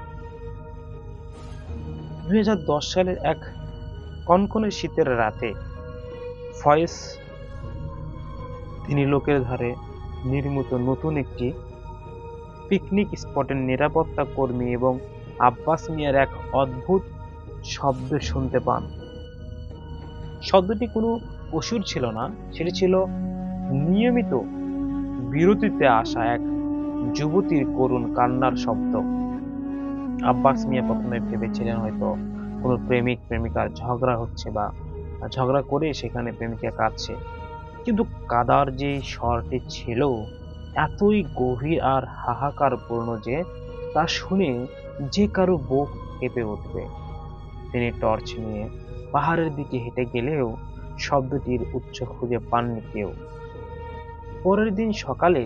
2010 সালের এক কনকনে শীতের রাতে ফয়েজ তিনি লোকের ধারে নির্মিত নতুন একটি পিকনিক স্পটের নিরাপত্তা কর্মী এবং আব্বাস মিয়ার এক অদ্ভুত শব্দ শুনতে পান। শব্দটি কোনো পশুর ছিল না, সেটি ছিল নিয়মিত বিরতিতে আসা এক যুবতীর করুণ কান্নার শব্দ। আব্বাস মিয়া প্রথমে ভেবেছিলেন হয়তো কোনো প্রেমিক প্রেমিকার ঝগড়া হচ্ছে বা ঝগড়া করে সেখানে প্রেমিকা কাঁদছে, কিন্তু কাদার যে স্বরটি ছিল এতই গভীর আর হাহাকারপূর্ণ যে তা শুনে যে কারো বুক কেঁপে উঠবে। তিনি টর্চ নিয়ে পাহাড়ের দিকে হেঁটে গেলেও শব্দটির উৎস খুঁজে পাননি কেউ। পরের দিন সকালে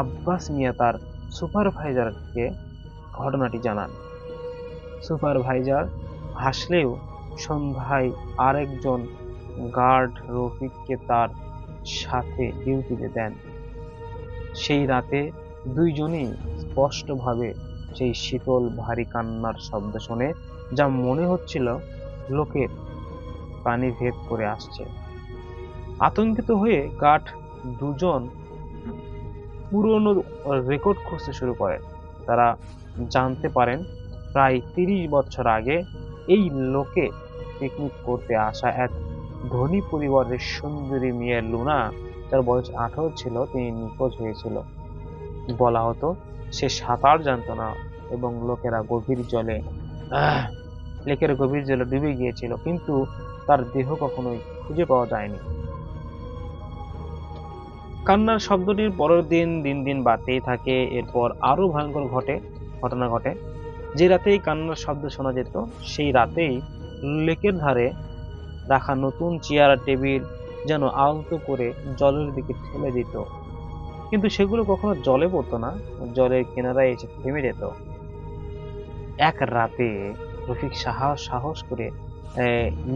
আব্বাস মিয়া তার সুপারভাইজারকে ঘটনাটি জানান। সুপারভাইজার হাসলেও সন্ধ্যায় আরেকজন গার্ড রফিককে তার সাথে ডিউটিতে দেন। সেই রাতে দুইজনই স্পষ্টভাবে সেই শীতল ভারী কান্নার শব্দ শুনে, যা মনে হচ্ছিল লোকের পানি ভেদ করে আসছে। আতঙ্কিত হয়ে গার্ড দুজন পুরনো রেকর্ড খুঁজতে শুরু করেন। তারা জানতে পারেন প্রায় 30 বছর আগে এই লোকে পিকনিক করতে আসা এক ধনী পরিবারের সুন্দরী মেয়ে লুনা, যার বয়স 18 ছিল, তিনি নিখোঁজ হয়েছিল। বলা হতো সে সাঁতার জানতো না এবং লেকের গভীর জলে ডুবে গিয়েছিল, কিন্তু তার দেহ কখনোই খুঁজে পাওয়া যায়নি। কান্নার শব্দটির পরের দিন দিন দিন বাড়তেই থাকে। এরপর আরো ভয়ঙ্কর ঘটনা ঘটে। যে রাতেই কান্নার শব্দ শোনা যেত, সেই রাতেই লেকের ধারে রাখা নতুন চেয়ার আর টেবিল যেন আলতো করে জলের দিকে ঠেলে দিত, কিন্তু সেগুলো কখনো জলে পড়তো না, জলের কিনারায় এসে থেমে যেত। এক রাতে রফিক সাহস করে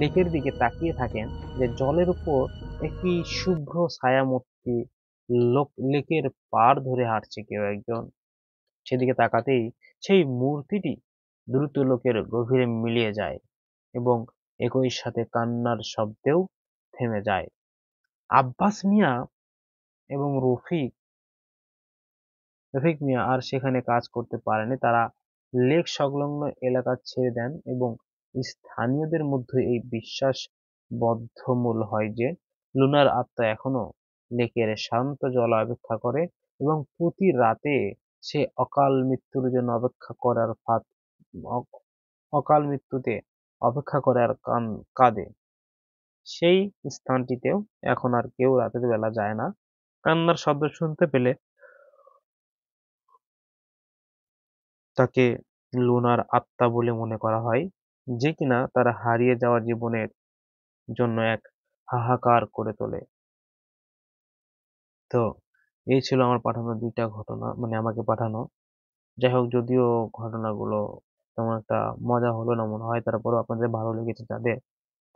লেকের দিকে তাকিয়ে থাকেন যে জলের উপর একটি শুভ্র ছায়ামূর্তি লেকের পাড় ধরে হাঁটছে কেউ একজন। সেদিকে তাকাতেই সেই মূর্তিটি দ্রুত লোকের গভীরে মিলিয়ে যায় এবং একই সাথে কান্নার শব্দেও থেমে যায়। আব্বাস মিয়া এবং রফিক মিয়া আর সেখানে কাজ করতে পারেনি। তারা লেক সংলগ্ন এলাকা ছেড়ে দেন এবং স্থানীয়দের মধ্যে এই বিশ্বাস বদ্ধমূল হয় যে লুনার আত্মা এখনো লেকের শান্ত জল অপেক্ষা করে এবং প্রতি রাতে সে অকাল মৃত্যুতে অপেক্ষা করে আর কাঁদে। সেই স্থানটিতেও এখন আর কেউ রাতের বেলা যায় না। কান্নার শব্দ শুনতে পেলে তাকে লুনার আত্মা বলে মনে করা হয়, যে কিনা তার হারিয়ে যাওয়া জীবনের জন্য এক হাহাকার করে তোলে। তো এই ছিল আমার পাঠানো 2টা ঘটনা, মানে আমাকে পাঠানো। যাই হোক, যদিও ঘটনাগুলো তেমন একটা মজা হলো না মনে হয়, তারপরেও আপনাদের ভালো লেগেছে যাদের,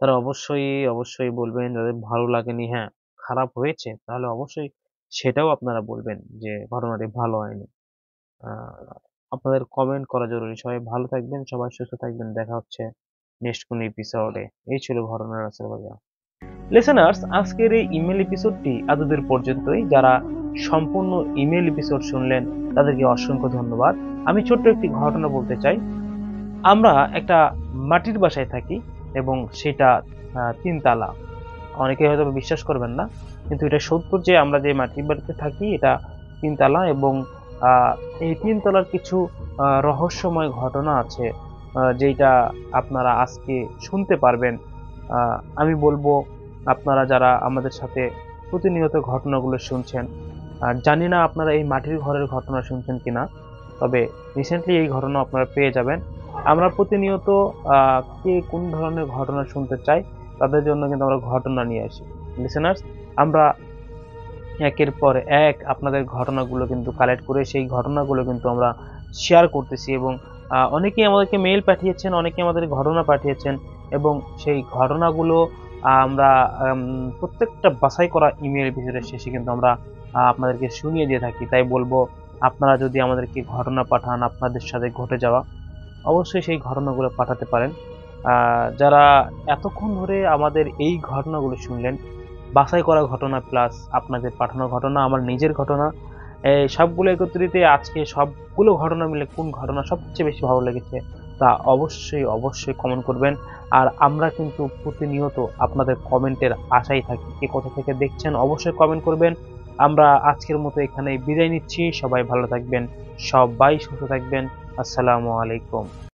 তারা অবশ্যই বলবেন। যাদের ভালো লাগেনি, হ্যাঁ খারাপ হয়েছে, তাহলে অবশ্যই সেটাও আপনারা বলবেন যে ঘটনাটি ভালো হয়নি। আপনাদের কমেন্ট করা জরুরি। সবাই ভালো থাকবেন, সবাই সুস্থ থাকবেন। দেখা হচ্ছে নেক্সট কোন এপিসোডে। এই ছিল ঘটনার আসল ভাইয়া। লিসেনার্স, আজকের এই ইমেল এপিসোডটি এতদূর পর্যন্তই। যারা সম্পূর্ণ ইমেল এপিসোড শুনলেন তাদেরকে অসংখ্য ধন্যবাদ। আমি ছোট্ট একটি ঘটনা বলতে চাই। আমরা একটা মাটির বাসায় থাকি এবং সেটা 3 তালা। অনেকে হয়তো বিশ্বাস করবেন না, কিন্তু এটা সত্য যে আমরা যে মাটির বাড়িতে থাকি এটা 3 তালা এবং এই 3 তলার কিছু রহস্যময় ঘটনা আছে, যেটা আপনারা আজকে শুনতে পারবেন। আমি বলবো আপনারা যারা আমাদের সাথে প্রতিনিয়ত ঘটনাগুলো শুনছেন, জানি না আপনারা এই মাটির ঘরের ঘটনা শুনছেন কিনা, তবে রিসেন্টলি এই ঘটনা আপনারা পেয়ে যাবেন। আমরা প্রতিনিয়ত কে কোন ধরনের ঘটনা শুনতে চাই তাদের জন্য কিন্তু আমরা ঘটনা নিয়ে আসি। লিসেনার্স, আমরা একের পর এক আপনাদের ঘটনাগুলো কিন্তু কালেক্ট করে সেই ঘটনাগুলো কিন্তু আমরা শেয়ার করতেছি এবং অনেকেই আমাদেরকে মেইল পাঠিয়েছেন, অনেকে আমাদের ঘটনা পাঠিয়েছেন এবং সেই ঘটনাগুলো আমরা প্রত্যেকটা বাছাই করা ইমেল এপিসোডের শেষে কিন্তু আমরা আপনাদেরকে শুনিয়ে দিয়ে থাকি। তাই বলবো, আপনারা যদি আমাদেরকে ঘটনা পাঠান আপনাদের সাথে ঘটে যাওয়া, অবশ্যই সেই ঘটনাগুলো পাঠাতে পারেন। যারা এতক্ষণ ধরে আমাদের এই ঘটনাগুলো শুনলেন, বাছাই করা ঘটনা প্লাস আপনাদের পাঠানো ঘটনা, আমার নিজের ঘটনা, এই সবগুলো একত্রিত আজকে সবগুলো ঘটনা মিলে কোন ঘটনা সবচেয়ে বেশি ভালো লেগেছে তা অবশ্যই কমেন্ট করবেন। আর আমরা কিন্তু প্রতিনিয়ত আপনাদের কমেন্টের আশায় থাকি। কে কোথা থেকে দেখছেন অবশ্যই কমেন্ট করবেন। আমরা আজকের মতো এখানেই বিদায় নিচ্ছি। সবাই ভালো থাকবেন, সবাই সুস্থ থাকবেন। আসসালামু আলাইকুম।